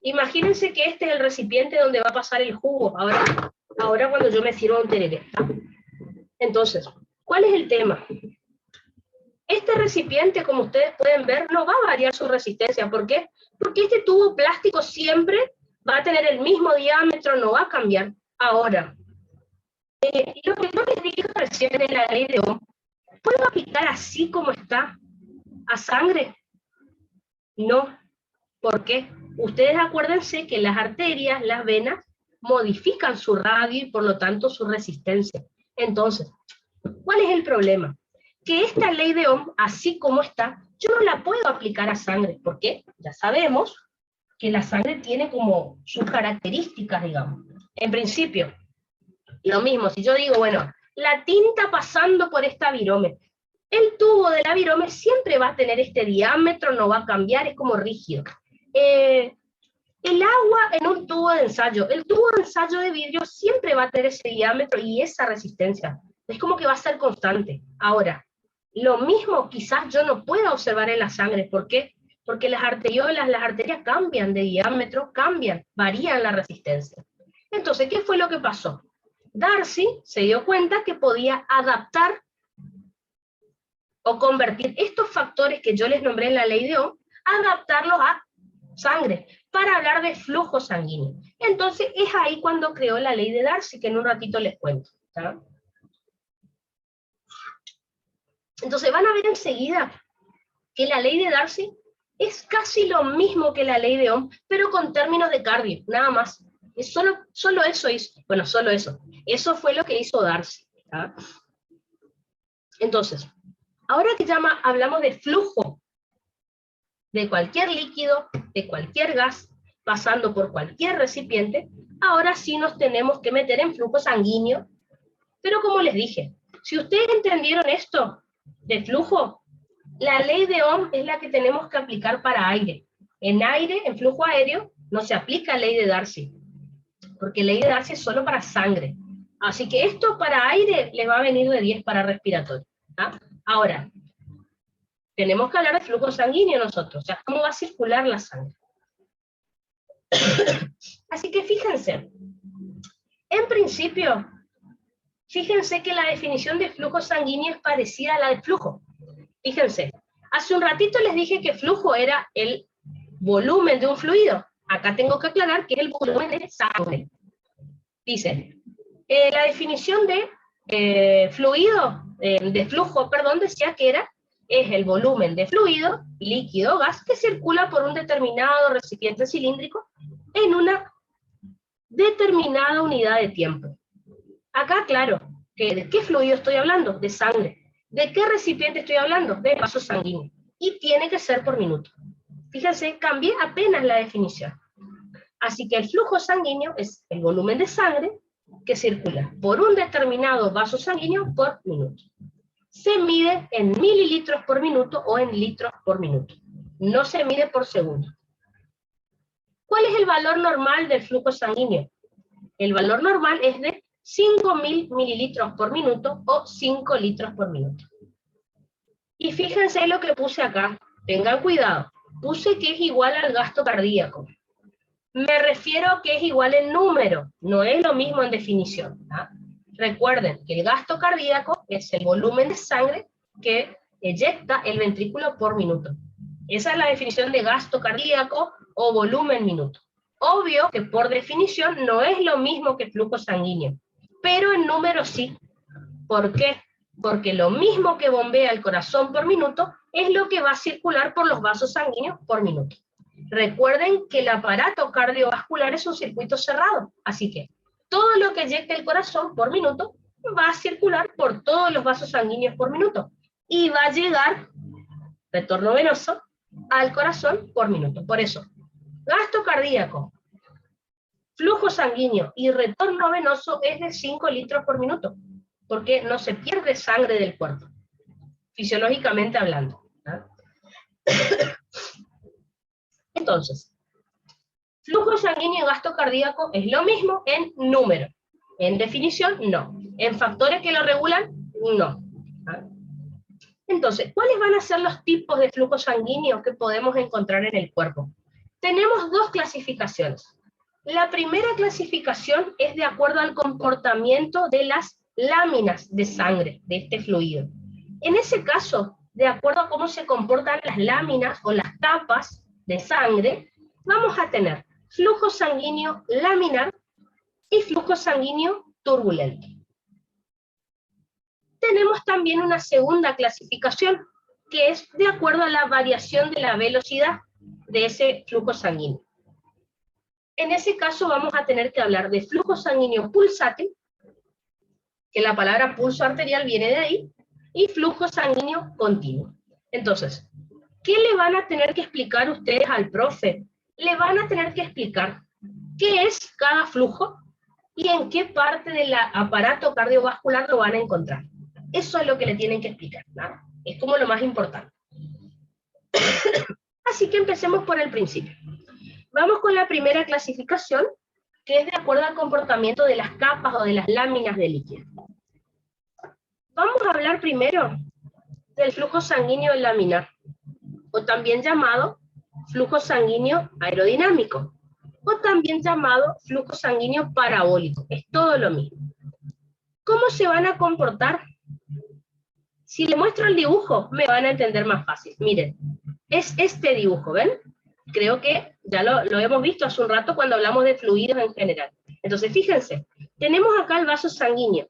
Imagínense que este es el recipiente donde va a pasar el jugo, ahora cuando yo me sirvo un tereré. Entonces, ¿cuál es el tema? Este recipiente, como ustedes pueden ver, no va a variar su resistencia. ¿Por qué? Porque este tubo plástico siempre va a tener el mismo diámetro, no va a cambiar. Ahora, lo que yo les dije recién en la ley de Ohm, ¿puedo aplicar así como está a sangre? No. ¿Por qué? Ustedes acuérdense que las arterias, las venas, modifican su radio y por lo tanto su resistencia. Entonces, ¿cuál es el problema? Que esta ley de Ohm, así como está, yo no la puedo aplicar a sangre. ¿Por qué? Ya sabemos que la sangre tiene como sus características, digamos. En principio, lo mismo, si yo digo, bueno, la tinta pasando por esta virome, El tubo de la virome siempre va a tener este diámetro, no va a cambiar, es como rígido. El agua en un tubo de ensayo, el tubo de ensayo de vidrio siempre va a tener ese diámetro y esa resistencia. Es como que va a ser constante. Ahora, lo mismo quizás yo no pueda observar en la sangre. ¿Por qué? Porque las arteriolas, las arterias cambian de diámetro, cambian, varían la resistencia. Entonces, ¿qué fue lo que pasó? Darcy se dio cuenta que podía adaptar o convertir estos factores que yo les nombré en la ley de Ohm, adaptarlos a sangre, para hablar de flujo sanguíneo. Entonces es ahí cuando creó la ley de Darcy, que en un ratito les cuento. ¿Tá? Entonces van a ver enseguida que la ley de Darcy es casi lo mismo que la ley de Ohm, pero con términos de cardio, nada más. Es solo eso hizo. Bueno, solo eso. Eso fue lo que hizo Darcy. ¿Tá? Entonces, ahora que hablamos de flujo de cualquier líquido, de cualquier gas, pasando por cualquier recipiente, ahora sí nos tenemos que meter en flujo sanguíneo. Pero como les dije, si ustedes entendieron esto de flujo, la ley de Ohm es la que tenemos que aplicar para aire. En aire, en flujo aéreo, no se aplica ley de Darcy, porque ley de Darcy es solo para sangre. Así que esto para aire les va a venir de 10 para respiratorio. ¿Ah? Ahora, tenemos que hablar de flujo sanguíneo nosotros, o sea, cómo va a circular la sangre. Así que fíjense, en principio, fíjense que la definición de flujo sanguíneo es parecida a la de flujo. Fíjense, hace un ratito les dije que flujo era el volumen de un fluido. Acá tengo que aclarar que es el volumen de sangre. Dice, la definición de fluido, de flujo, perdón, decía que es el volumen de fluido, líquido, gas, que circula por un determinado recipiente cilíndrico en una determinada unidad de tiempo. Acá, claro, ¿de qué fluido estoy hablando? De sangre. ¿De qué recipiente estoy hablando? De vaso sanguíneo. Y tiene que ser por minuto. Fíjense, cambié apenas la definición. Así que el flujo sanguíneo es el volumen de sangre que circula por un determinado vaso sanguíneo por minuto. Se mide en mililitros por minuto o en litros por minuto. No se mide por segundo. ¿Cuál es el valor normal del flujo sanguíneo? El valor normal es de 5.000 mililitros por minuto o 5 litros por minuto. Y fíjense lo que puse acá. Tengan cuidado. Puse que es igual al gasto cardíaco. Me refiero a que es igual en número. No es lo mismo en definición. ¿Ah? Recuerden que el gasto cardíaco es el volumen de sangre que eyecta el ventrículo por minuto. Esa es la definición de gasto cardíaco o volumen minuto. Obvio que por definición no es lo mismo que flujo sanguíneo, pero en número sí. ¿Por qué? Porque lo mismo que bombea el corazón por minuto es lo que va a circular por los vasos sanguíneos por minuto. Recuerden que el aparato cardiovascular es un circuito cerrado, así que todo lo que eyecta el corazón por minuto va a circular por todos los vasos sanguíneos por minuto y va a llegar, retorno venoso, al corazón por minuto. Por eso, gasto cardíaco, flujo sanguíneo y retorno venoso es de 5 litros por minuto, porque no se pierde sangre del cuerpo, fisiológicamente hablando. ¿Ah? Entonces, flujo sanguíneo y gasto cardíaco es lo mismo en número. En definición, no. En factores que lo regulan, no. ¿Ah? Entonces, ¿cuáles van a ser los tipos de flujo sanguíneo que podemos encontrar en el cuerpo? Tenemos dos clasificaciones. La primera clasificación es de acuerdo al comportamiento de las láminas de sangre de este fluido. En ese caso, de acuerdo a cómo se comportan las láminas o las tapas de sangre, vamos a tener flujo sanguíneo laminar y flujo sanguíneo turbulento. Tenemos también una segunda clasificación, que es de acuerdo a la variación de la velocidad de ese flujo sanguíneo. En ese caso vamos a tener que hablar de flujo sanguíneo pulsátil, que la palabra pulso arterial viene de ahí, y flujo sanguíneo continuo. Entonces, ¿qué le van a tener que explicar ustedes al profe? Le van a tener que explicar qué es cada flujo y en qué parte del aparato cardiovascular lo van a encontrar. Eso es lo que le tienen que explicar, ¿no? Es como lo más importante. Así que empecemos por el principio. Vamos con la primera clasificación, que es de acuerdo al comportamiento de las capas o de las láminas de líquido. Vamos a hablar primero del flujo sanguíneo laminar, o también llamado flujo sanguíneo aerodinámico, o también llamado flujo sanguíneo parabólico. Es todo lo mismo. ¿Cómo se van a comportar? Si le muestro el dibujo, me van a entender más fácil. Miren, es este dibujo, ¿ven? Creo que ya lo hemos visto hace un rato cuando hablamos de fluidos en general. Entonces, fíjense, tenemos acá el vaso sanguíneo,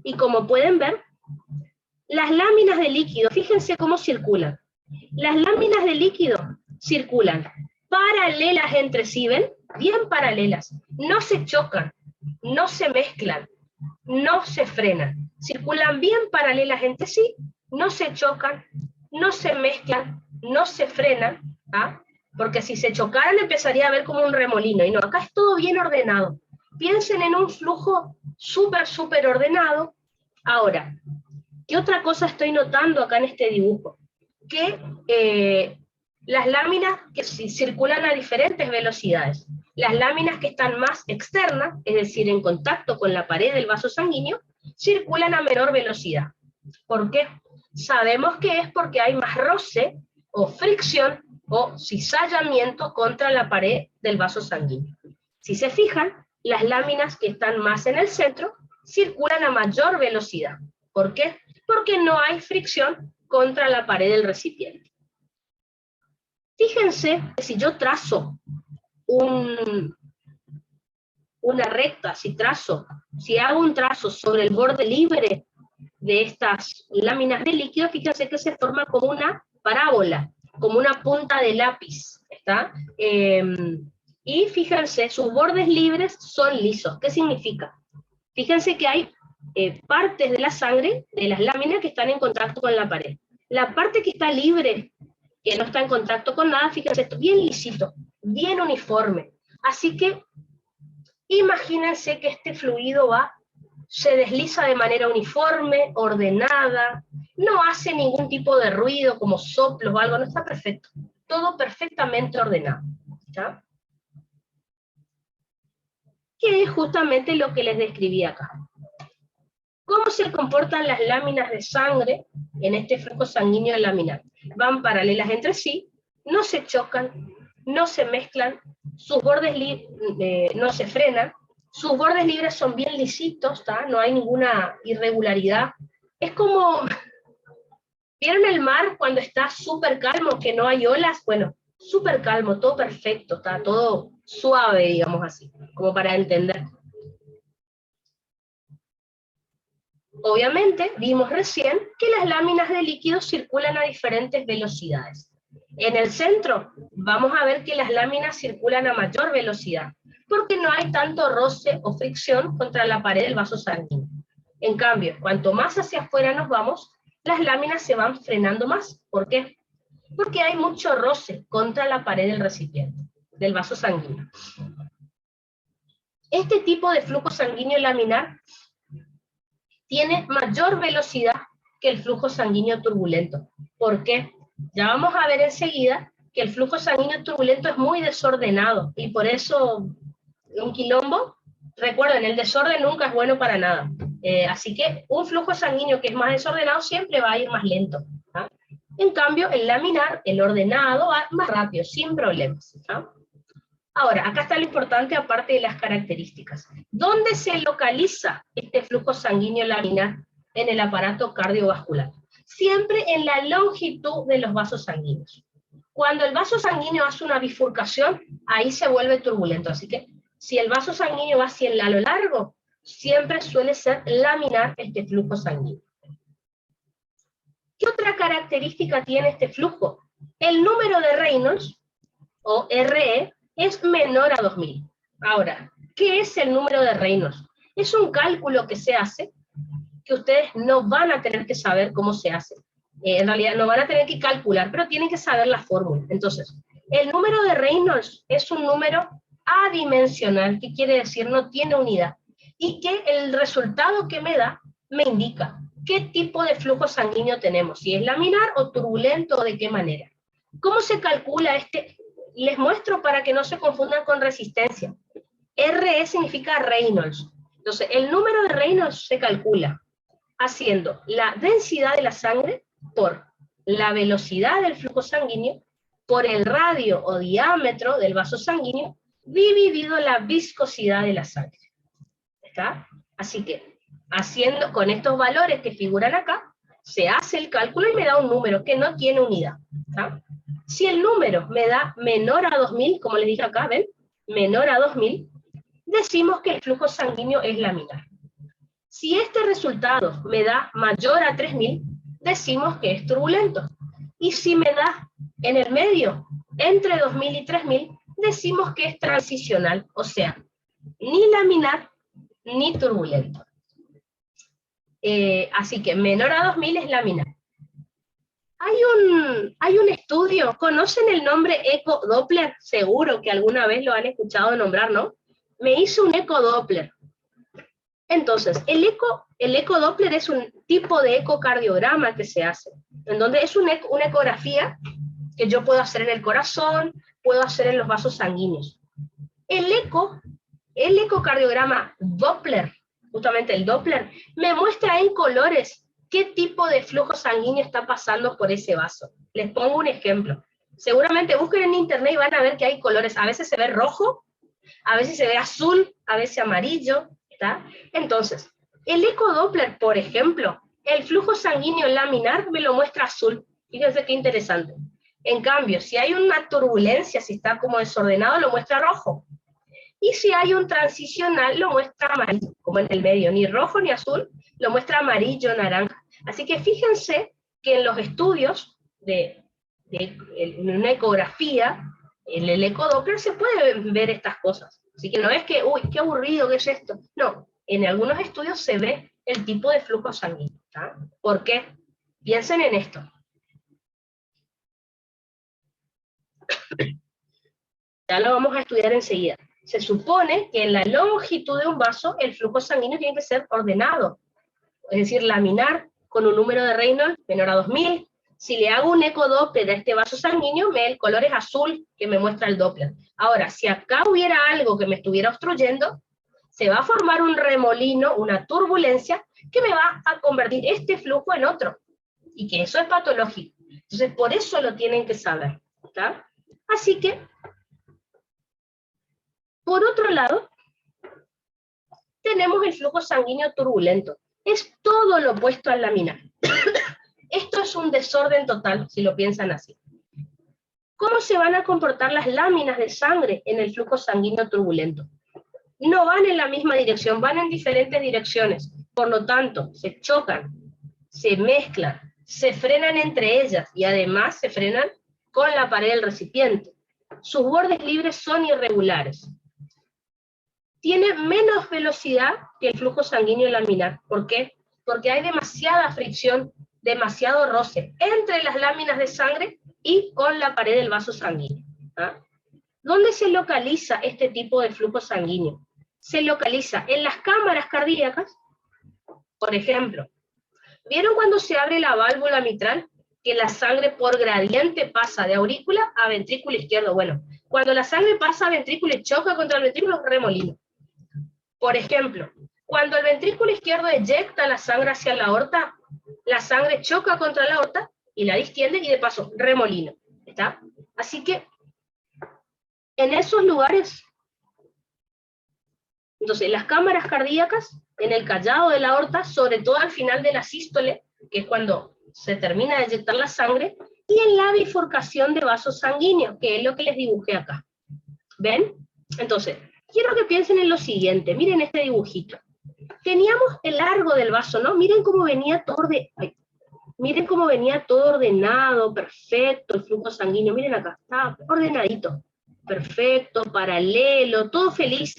y como pueden ver, las láminas de líquido, fíjense cómo circulan. Las láminas de líquido circulan paralelas entre sí, ¿ven? Bien paralelas. No se chocan, no se mezclan, no se frenan. Circulan bien paralelas entre sí, no se chocan, no se mezclan, no se frenan, ¿ah? Porque si se chocaran empezaría a ver como un remolino, y no, acá es todo bien ordenado. Piensen en un flujo súper ordenado. Ahora, ¿qué otra cosa estoy notando acá en este dibujo? Que las láminas que circulan a diferentes velocidades. Las láminas que están más externas, es decir, en contacto con la pared del vaso sanguíneo, circulan a menor velocidad. ¿Por qué? Sabemos que es porque hay más roce o fricción o cizallamiento contra la pared del vaso sanguíneo. Si se fijan, las láminas que están más en el centro circulan a mayor velocidad. ¿Por qué? Porque no hay fricción contra la pared del recipiente. Fíjense que si yo trazo una recta, si hago un trazo sobre el borde libre de estas láminas de líquido, fíjense que se forma como una parábola, como una punta de lápiz, ¿está? Y fíjense, sus bordes libres son lisos. ¿Qué significa? Fíjense que hay partes de la sangre, de las láminas, que están en contacto con la pared. La parte que está libre, que no está en contacto con nada, fíjense, esto bien lisito, bien uniforme. Así que imagínense que este fluido se desliza de manera uniforme, ordenada, no hace ningún tipo de ruido como soplos o algo, no, está perfecto. Todo perfectamente ordenado. ¿Ya? Que es justamente lo que les describí acá. ¿Cómo se comportan las láminas de sangre en este flujo sanguíneo laminar? Van paralelas entre sí, no se chocan, no se mezclan, sus bordes no se frenan, sus bordes libres son bien lisitos, no hay ninguna irregularidad. Es como, ¿vieron el mar cuando está súper calmo, que no hay olas? Bueno, súper calmo, todo perfecto, está todo suave, digamos así, como para entender. Obviamente, vimos recién que las láminas de líquido circulan a diferentes velocidades. En el centro, vamos a ver que las láminas circulan a mayor velocidad, porque no hay tanto roce o fricción contra la pared del vaso sanguíneo. En cambio, cuanto más hacia afuera nos vamos, las láminas se van frenando más. ¿Por qué? Porque hay mucho roce contra la pared del recipiente, del vaso sanguíneo. Este tipo de flujo sanguíneo laminar tiene mayor velocidad que el flujo sanguíneo turbulento. ¿Por qué? Ya vamos a ver enseguida que el flujo sanguíneo turbulento es muy desordenado, y por eso un quilombo, recuerden, el desorden nunca es bueno para nada. Así que un flujo sanguíneo que es más desordenado siempre va a ir más lento. ¿Ah? En cambio, el laminar, el ordenado, va más rápido, sin problemas. ¿Ah? Ahora, acá está lo importante aparte de las características. ¿Dónde se localiza este flujo sanguíneo laminar en el aparato cardiovascular? Siempre en la longitud de los vasos sanguíneos. Cuando el vaso sanguíneo hace una bifurcación, ahí se vuelve turbulento. Así que si el vaso sanguíneo va hacia a lo largo, siempre suele ser laminar este flujo sanguíneo. ¿Qué otra característica tiene este flujo? El número de Reynolds, o RE, es menor a 2000. Ahora, ¿qué es el número de Reynolds? Es un cálculo que se hace, que ustedes no van a tener que saber cómo se hace. En realidad no van a tener que calcular, pero tienen que saber la fórmula. Entonces, el número de Reynolds es un número adimensional, que quiere decir no tiene unidad, y que el resultado que me da me indica qué tipo de flujo sanguíneo tenemos, si es laminar o turbulento o de qué manera. ¿Cómo se calcula este? Les muestro para que no se confundan con resistencia. RE significa Reynolds. Entonces, el número de Reynolds se calcula haciendo la densidad de la sangre por la velocidad del flujo sanguíneo por el radio o diámetro del vaso sanguíneo dividido la viscosidad de la sangre. ¿Está? Así que, haciendo con estos valores que figuran acá, se hace el cálculo y me da un número que no tiene unidad. ¿Está? Si el número me da menor a 2000, como les dije acá, ¿ven? Menor a 2000, decimos que el flujo sanguíneo es laminar. Si este resultado me da mayor a 3000, decimos que es turbulento. Y si me da en el medio, entre 2000 y 3000, decimos que es transicional, o sea, ni laminar ni turbulento. Así que menor a 2000 es laminar. Hay un estudio, ¿conocen el nombre eco Doppler? Seguro que alguna vez lo han escuchado nombrar, ¿no? Me hizo un eco Doppler. Entonces, el eco Doppler es un tipo de ecocardiograma que se hace, en donde es una ecografía que yo puedo hacer en el corazón, puedo hacer en los vasos sanguíneos. El ecocardiograma Doppler, justamente el Doppler, me muestra en colores qué tipo de flujo sanguíneo está pasando por ese vaso. Les pongo un ejemplo. Seguramente busquen en internet y van a ver que hay colores. A veces se ve rojo, a veces se ve azul, a veces amarillo. ¿Está? Entonces, el ecodoppler, por ejemplo, el flujo sanguíneo laminar me lo muestra azul. Fíjense qué interesante. En cambio, si hay una turbulencia, si está como desordenado, lo muestra rojo. Y si hay un transicional, lo muestra amarillo, como en el medio, ni rojo ni azul, lo muestra amarillo, naranja. Así que fíjense que en los estudios de una ecografía, en el ecodoppler se pueden ver estas cosas. Así que no es que, uy, qué aburrido, ¿qué es esto? No, en algunos estudios se ve el tipo de flujo sanguíneo. ¿Tá? ¿Por qué? Piensen en esto. Ya lo vamos a estudiar enseguida. Se supone que en la longitud de un vaso el flujo sanguíneo tiene que ser ordenado, es decir, laminar con un número de Reynolds menor a 2000. Si le hago un ecodoppler a este vaso sanguíneo, el color es azul, que me muestra el Doppler. Ahora, si acá hubiera algo que me estuviera obstruyendo, se va a formar un remolino, una turbulencia, que me va a convertir este flujo en otro. Y que eso es patológico. Entonces, por eso lo tienen que saber. ¿Está? Así que, por otro lado, tenemos el flujo sanguíneo turbulento. Es todo lo opuesto al laminar. Esto es un desorden total, si lo piensan así. ¿Cómo se van a comportar las láminas de sangre en el flujo sanguíneo turbulento? No van en la misma dirección, van en diferentes direcciones. Por lo tanto, se chocan, se mezclan, se frenan entre ellas y además se frenan con la pared del recipiente. Sus bordes libres son irregulares. Tiene menos velocidad que el flujo sanguíneo laminar. ¿Por qué? Porque hay demasiada fricción, demasiado roce entre las láminas de sangre y con la pared del vaso sanguíneo. ¿Ah? ¿Dónde se localiza este tipo de flujo sanguíneo? Se localiza en las cámaras cardíacas. Por ejemplo, ¿vieron cuando se abre la válvula mitral? Que la sangre por gradiente pasa de aurícula a ventrículo izquierdo. Bueno, cuando la sangre pasa a ventrículo y choca contra el ventrículo, es remolino. Por ejemplo, cuando el ventrículo izquierdo eyecta la sangre hacia la aorta, la sangre choca contra la aorta y la distiende y de paso, remolino. ¿Está? Así que, en esos lugares, entonces las cámaras cardíacas, en el callado de la aorta, sobre todo al final de la sístole, que es cuando se termina de eyectar la sangre, y en la bifurcación de vasos sanguíneos, que es lo que les dibujé acá. ¿Ven? Entonces, quiero que piensen en lo siguiente, miren este dibujito. Teníamos el largo del vaso, ¿no? Miren cómo venía todo ordenado, perfecto, el flujo sanguíneo, miren acá, está ordenadito, perfecto, paralelo, todo feliz,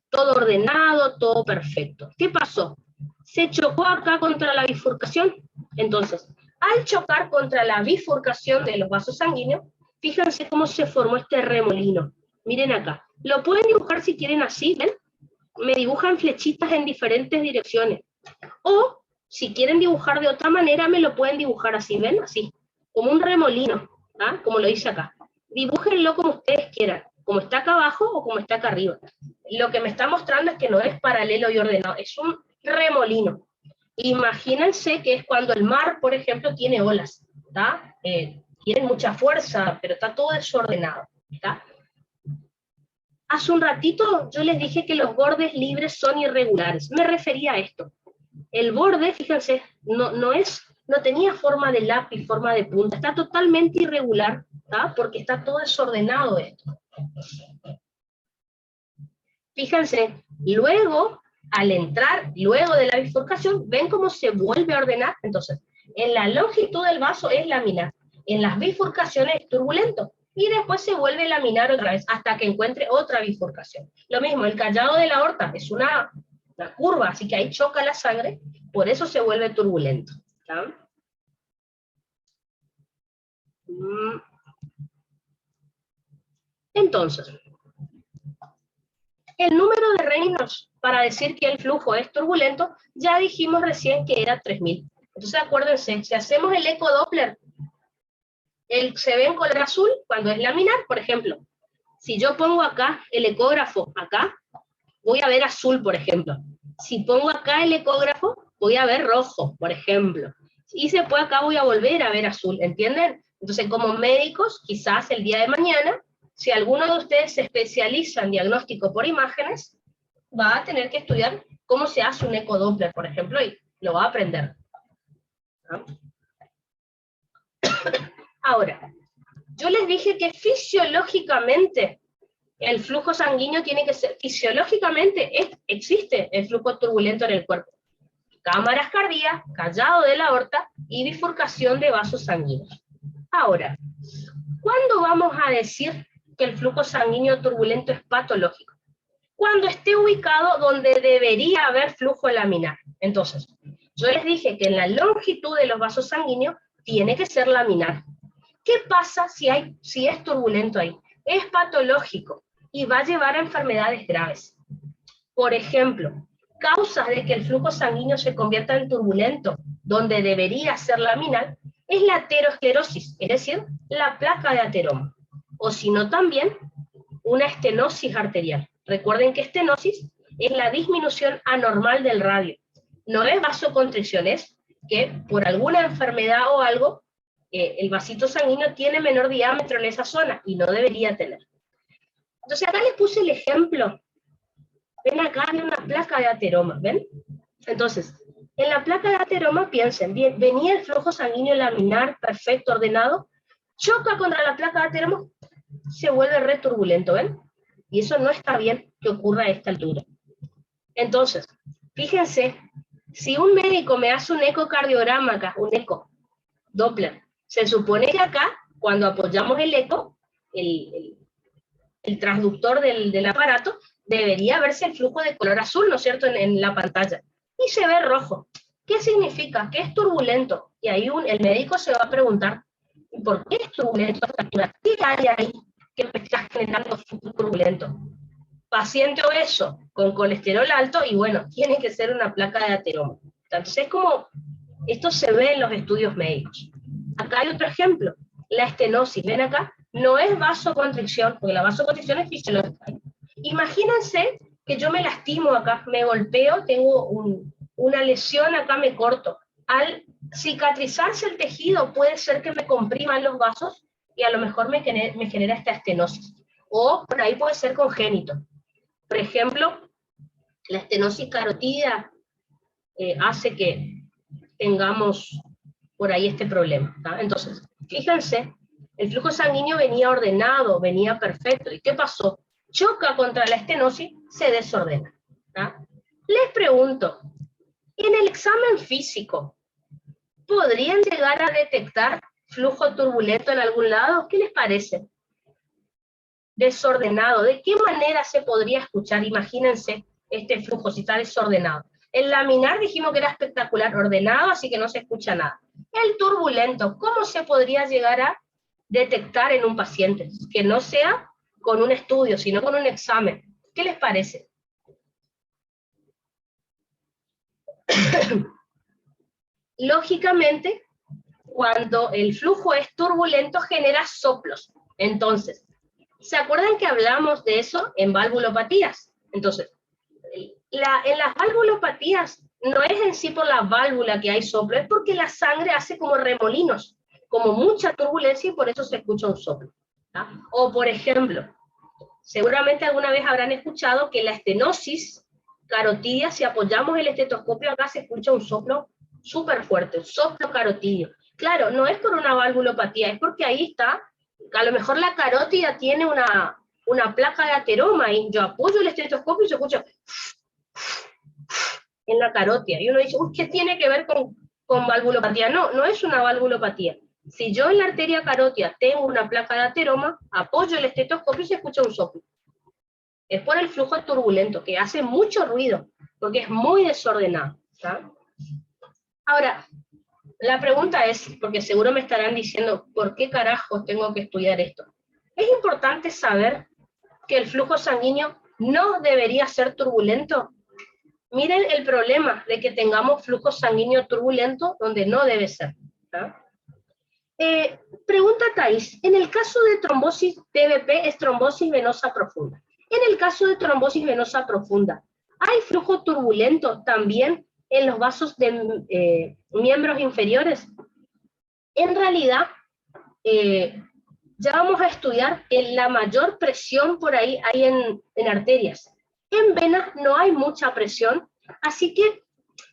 todo ordenado, todo perfecto. ¿Qué pasó? Se chocó acá contra la bifurcación. Entonces, al chocar contra la bifurcación de los vasos sanguíneos, fíjense cómo se formó este remolino. Miren acá. Lo pueden dibujar si quieren así, ¿ven? Me dibujan flechitas en diferentes direcciones. O Si quieren dibujar de otra manera, me lo pueden dibujar así, ¿ven? Así, como un remolino, ¿ah? Como lo dice acá. Dibújenlo como ustedes quieran, como está acá abajo o como está acá arriba. Lo que me está mostrando es que no es paralelo y ordenado, es un remolino. Imagínense que es cuando el mar, por ejemplo, tiene olas, ¿tá? Tienen mucha fuerza, pero está todo desordenado, ¿tá? Hace un ratito yo les dije que los bordes libres son irregulares. Me refería a esto. El borde, fíjense, no tenía forma de lápiz, forma de punta. Está totalmente irregular, ¿tá? Porque está todo desordenado esto. Fíjense, luego, al entrar, luego de la bifurcación, ven cómo se vuelve a ordenar. Entonces, en la longitud del vaso es laminar, en las bifurcaciones es turbulento, y después se vuelve a laminar otra vez, hasta que encuentre otra bifurcación. Lo mismo, el callado de la aorta es una curva, así que ahí choca la sangre, por eso se vuelve turbulento. ¿Tá? Entonces, el número de reinos para decir que el flujo es turbulento, ya dijimos recién que era 3000. Entonces acuérdense, si hacemos el eco Doppler, se ve en color azul cuando es laminar, por ejemplo. Si yo pongo acá el ecógrafo, acá, voy a ver azul, por ejemplo. Si pongo acá el ecógrafo, voy a ver rojo, por ejemplo. Y después acá voy a volver a ver azul, ¿entienden? Entonces, como médicos, quizás el día de mañana, si alguno de ustedes se especializa en diagnóstico por imágenes, va a tener que estudiar cómo se hace un ecodoppler, por ejemplo, y lo va a aprender. ¿No? Ahora, yo les dije que fisiológicamente el flujo sanguíneo tiene que ser, fisiológicamente existe el flujo turbulento en el cuerpo. Cámaras cardíacas, callado de la aorta y bifurcación de vasos sanguíneos. Ahora, ¿cuándo vamos a decir que el flujo sanguíneo turbulento es patológico? Cuando esté ubicado donde debería haber flujo laminar. Entonces, yo les dije que en la longitud de los vasos sanguíneos tiene que ser laminar. ¿Qué pasa si es turbulento ahí? Es patológico y va a llevar a enfermedades graves. Por ejemplo, causas de que el flujo sanguíneo se convierta en turbulento, donde debería ser laminar, es la aterosclerosis, es decir, la placa de ateroma. O si no también, una estenosis arterial. Recuerden que estenosis es la disminución anormal del radio. No es vasoconstricción, es que por alguna enfermedad o algo, el vasito sanguíneo tiene menor diámetro en esa zona y no debería tener. Entonces acá les puse el ejemplo. Ven acá, hay una placa de ateroma, ¿ven? Entonces, en la placa de ateroma, piensen, bien, venía el flujo sanguíneo laminar, perfecto, ordenado, choca contra la placa de ateroma, se vuelve returbulento, ¿ven? Y eso no está bien que ocurra a esta altura. Entonces, fíjense, si un médico me hace un ecocardiograma acá, un eco Doppler, se supone que acá, cuando apoyamos el eco, el transductor del aparato, debería verse el flujo de color azul, ¿no es cierto?, en la pantalla. Y se ve rojo. ¿Qué significa? Que es turbulento. Y ahí el médico se va a preguntar, ¿por qué es turbulento? ¿Qué hay ahí que me está generando flujo turbulento? Paciente obeso con colesterol alto y bueno, tiene que ser una placa de ateroma. Entonces es como, esto se ve en los estudios médicos. Acá hay otro ejemplo, la estenosis, ven acá, no es vasoconstricción, porque la vasoconstricción es fisiológica. Imagínense que yo me lastimo acá, me golpeo, tengo una lesión acá, me corto. Al cicatrizarse el tejido puede ser que me compriman los vasos y a lo mejor me genera esta estenosis. O por ahí puede ser congénito. Por ejemplo, la estenosis carotídea hace que tengamos por ahí este problema. ¿tá? Entonces, fíjense, el flujo sanguíneo venía ordenado, venía perfecto. ¿Y qué pasó? Choca contra la estenosis, se desordena. ¿tá? Les pregunto, en el examen físico, ¿podrían llegar a detectar flujo turbulento en algún lado? ¿Qué les parece? Desordenado, ¿de qué manera se podría escuchar? Imagínense este flujo, si está desordenado. El laminar dijimos que era espectacular, ordenado, así que no se escucha nada. El turbulento, ¿cómo se podría llegar a detectar en un paciente? Que no sea con un estudio, sino con un examen. ¿Qué les parece? lógicamente, cuando el flujo es turbulento, genera soplos. Entonces, ¿se acuerdan que hablamos de eso en valvulopatías? Entonces, en las valvulopatías no es en sí por la válvula que hay soplo, es porque la sangre hace como remolinos, como mucha turbulencia y por eso se escucha un soplo. ¿Tá? O por ejemplo, seguramente alguna vez habrán escuchado que la estenosis carotidia, si apoyamos el estetoscopio acá, se escucha un soplo súper fuerte, un soplo carotidio. Claro, no es por una valvulopatía, es porque ahí está, a lo mejor la carótida tiene una placa de ateroma y yo apoyo el estetoscopio y se escucha en la carótida. Y uno dice, uy, ¿qué tiene que ver con valvulopatía? No, no es una valvulopatía. Si yo en la arteria carótida tengo una placa de ateroma, apoyo el estetoscopio y se escucha un soplo. Es por el flujo turbulento, que hace mucho ruido, porque es muy desordenado. ¿Tá? Ahora, la pregunta es, porque seguro me estarán diciendo, ¿por qué carajos tengo que estudiar esto? Es importante saber que el flujo sanguíneo no debería ser turbulento. Miren el problema de que tengamos flujo sanguíneo turbulento donde no debe ser. ¿Tá? Pregunta Thais, en el caso de trombosis TBP es trombosis venosa profunda. En el caso de trombosis venosa profunda, ¿hay flujo turbulento también en los vasos de miembros inferiores? En realidad, ya vamos a estudiar que la mayor presión por ahí hay en arterias. En venas no hay mucha presión, así que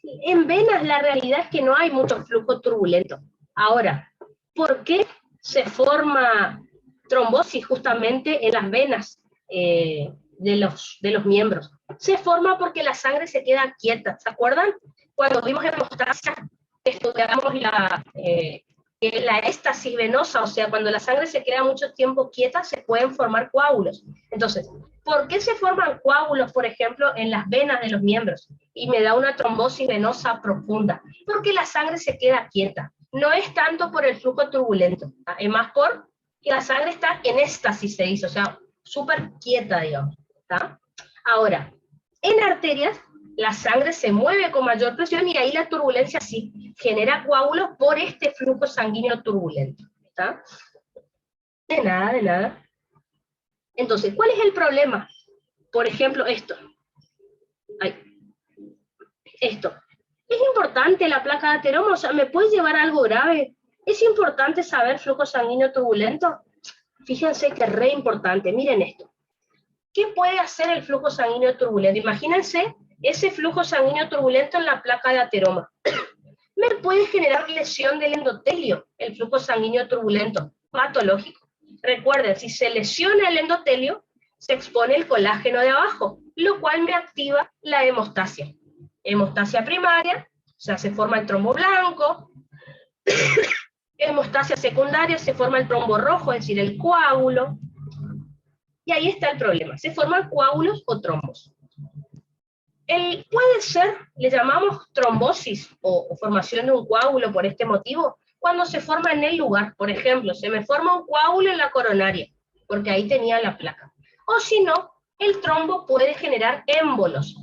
en venas la realidad es que no hay mucho flujo turbulento. Ahora, ¿por qué se forma trombosis justamente en las venas de los miembros? Se forma porque la sangre se queda quieta. ¿Se acuerdan? Cuando vimos hemostasia, estudiamos la éstasis venosa, o sea, cuando la sangre se queda mucho tiempo quieta, se pueden formar coágulos. Entonces, ¿por qué se forman coágulos, por ejemplo, en las venas de los miembros? Y me da una trombosis venosa profunda. Porque la sangre se queda quieta. No es tanto por el flujo turbulento, ¿tá? Es más por que la sangre está en éstasis, se dice, o sea, súper quieta, digamos. ¿Tá? Ahora, en arterias, la sangre se mueve con mayor presión y ahí la turbulencia sí genera coágulos por este flujo sanguíneo turbulento. ¿Tá? De nada, de nada. Entonces, ¿cuál es el problema? Por ejemplo, esto. Esto. ¿Es importante la placa de ateroma? O sea, ¿me puede llevar a algo grave? ¿Es importante saber flujo sanguíneo turbulento? Fíjense que es re importante. Miren esto. ¿Qué puede hacer el flujo sanguíneo turbulento? Imagínense ese flujo sanguíneo turbulento en la placa de ateroma. Me puede generar lesión del endotelio, el flujo sanguíneo turbulento, patológico. Recuerden, si se lesiona el endotelio, se expone el colágeno de abajo, lo cual me activa la hemostasia. Hemostasia primaria, o sea, se forma el trombo blanco. Hemostasia secundaria, se forma el trombo rojo, es decir, el coágulo. Y ahí está el problema, se forman coágulos o trombos. Puede ser, le llamamos trombosis o formación de un coágulo por este motivo, cuando se forma en el lugar. Por ejemplo, se me forma un coágulo en la coronaria, porque ahí tenía la placa. O si no, el trombo puede generar émbolos.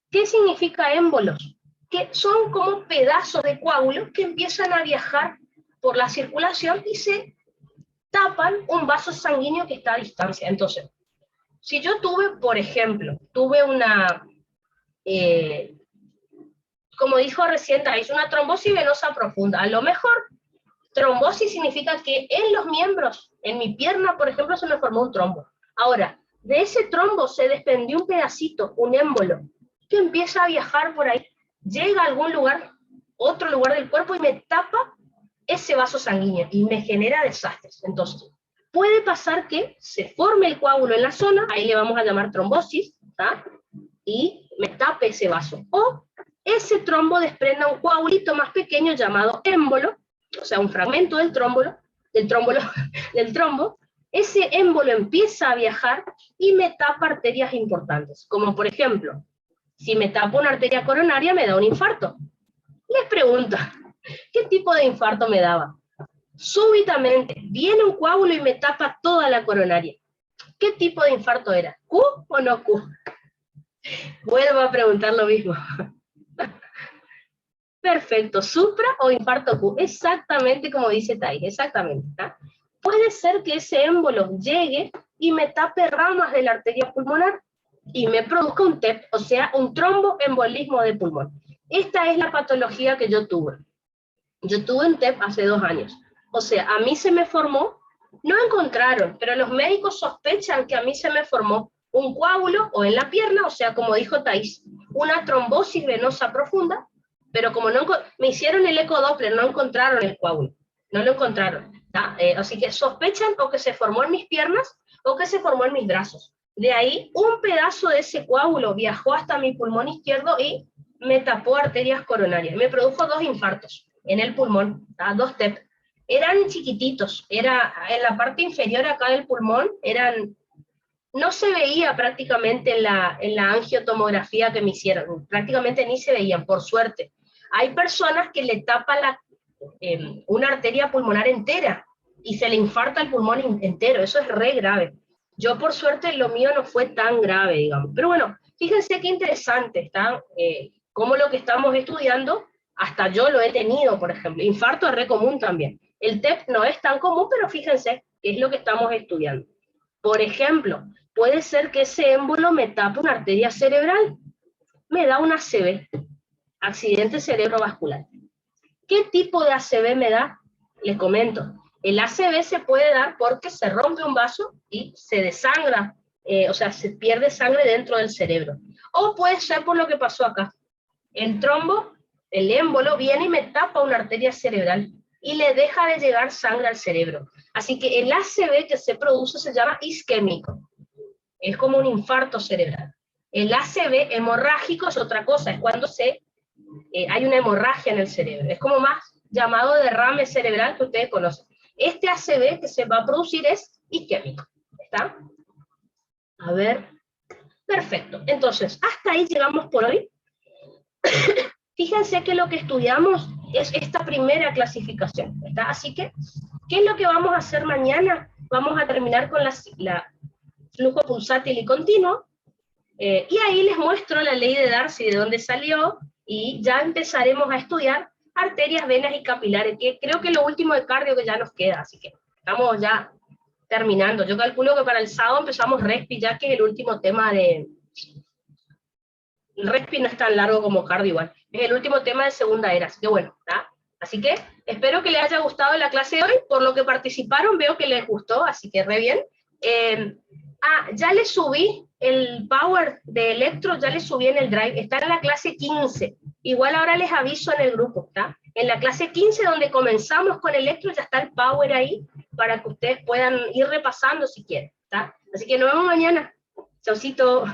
¿Qué significa émbolos? Que son como pedazos de coágulos que empiezan a viajar por la circulación y se tapan un vaso sanguíneo que está a distancia. Entonces, si yo tuve, por ejemplo, como dijo recién Thais, una trombosis venosa profunda. A lo mejor, trombosis significa que en los miembros, en mi pierna, por ejemplo, se me formó un trombo. Ahora, de ese trombo se desprendió un pedacito, un émbolo, que empieza a viajar por ahí, llega a algún lugar, otro lugar del cuerpo, y me tapa ese vaso sanguíneo, y me genera desastres. Entonces, puede pasar que se forme el coágulo en la zona, ahí le vamos a llamar trombosis, ¿tá? Y me tape ese vaso. O ese trombo desprenda un coagulito más pequeño llamado émbolo, o sea, un fragmento del trombo, ese émbolo empieza a viajar y me tapa arterias importantes, como por ejemplo, si me tapo una arteria coronaria me da un infarto. Les pregunto, ¿qué tipo de infarto me daba? Súbitamente viene un coágulo y me tapa toda la coronaria. ¿Qué tipo de infarto era? ¿Q o no Q? Vuelvo a preguntar lo mismo. Perfecto, supra o infarto Q, exactamente como dice Thais, exactamente. ¿Tá? Puede ser que ese émbolo llegue y me tape ramas de la arteria pulmonar y me produzca un TEP, o sea, un tromboembolismo de pulmón. Esta es la patología que yo tuve. Yo tuve un TEP hace 2 años. O sea, a mí se me formó, no encontraron, pero los médicos sospechan que a mí se me formó un coágulo o en la pierna, o sea, como dijo Thais, una trombosis venosa profunda, pero como no me hicieron el ecodoppler, no encontraron el coágulo, no lo encontraron. Así que sospechan o que se formó en mis piernas o que se formó en mis brazos. De ahí, un pedazo de ese coágulo viajó hasta mi pulmón izquierdo y me tapó arterias coronarias. Me produjo 2 infartos en el pulmón, 2 TEP. Eran chiquititos, era en la parte inferior acá del pulmón, no se veía prácticamente en la angiotomografía que me hicieron, prácticamente ni se veían, por suerte. Hay personas que le tapan una arteria pulmonar entera y se le infarta el pulmón entero, eso es re grave. Yo por suerte lo mío no fue tan grave, digamos. Pero bueno, fíjense qué interesante está, cómo lo que estamos estudiando, hasta yo lo he tenido, por ejemplo. Infarto es re común también. El TEP no es tan común, pero fíjense qué es lo que estamos estudiando. Por ejemplo, puede ser que ese émbolo me tape una arteria cerebral, me da un ACV, accidente cerebrovascular. ¿Qué tipo de ACV me da? Les comento. El ACV se puede dar porque se rompe un vaso y se desangra, o sea, se pierde sangre dentro del cerebro. O puede ser por lo que pasó acá. El trombo, el émbolo, viene y me tapa una arteria cerebral y le deja de llegar sangre al cerebro. Así que el ACV que se produce se llama isquémico. Es como un infarto cerebral. El ACV hemorrágico es otra cosa, es cuando hay una hemorragia en el cerebro. Es como más llamado derrame cerebral que ustedes conocen. Este ACV que se va a producir es isquémico. ¿Está? A ver. Perfecto. Entonces, hasta ahí llegamos por hoy. Fíjense que lo que estudiamos es esta primera clasificación. ¿Está? Así que, ¿qué es lo que vamos a hacer mañana? Vamos a terminar con la flujo pulsátil y continuo. Y ahí les muestro la ley de Darcy, de dónde salió, y ya empezaremos a estudiar arterias, venas y capilares, que creo que es lo último de cardio que ya nos queda, así que estamos ya terminando. Yo calculo que para el sábado empezamos respi, ya que es el último tema de... El respi no es tan largo como cardio igual, es el último tema de segunda era, así que bueno, ¿tá? Así que espero que les haya gustado la clase de hoy, por lo que participaron veo que les gustó, así que re bien. Ya les subí el power de electro, ya les subí en el drive, está en la clase 15, igual ahora les aviso en el grupo, ¿está? En la clase 15 donde comenzamos con electro ya está el power ahí, para que ustedes puedan ir repasando si quieren, ¿está? Así que nos vemos mañana, chaucito.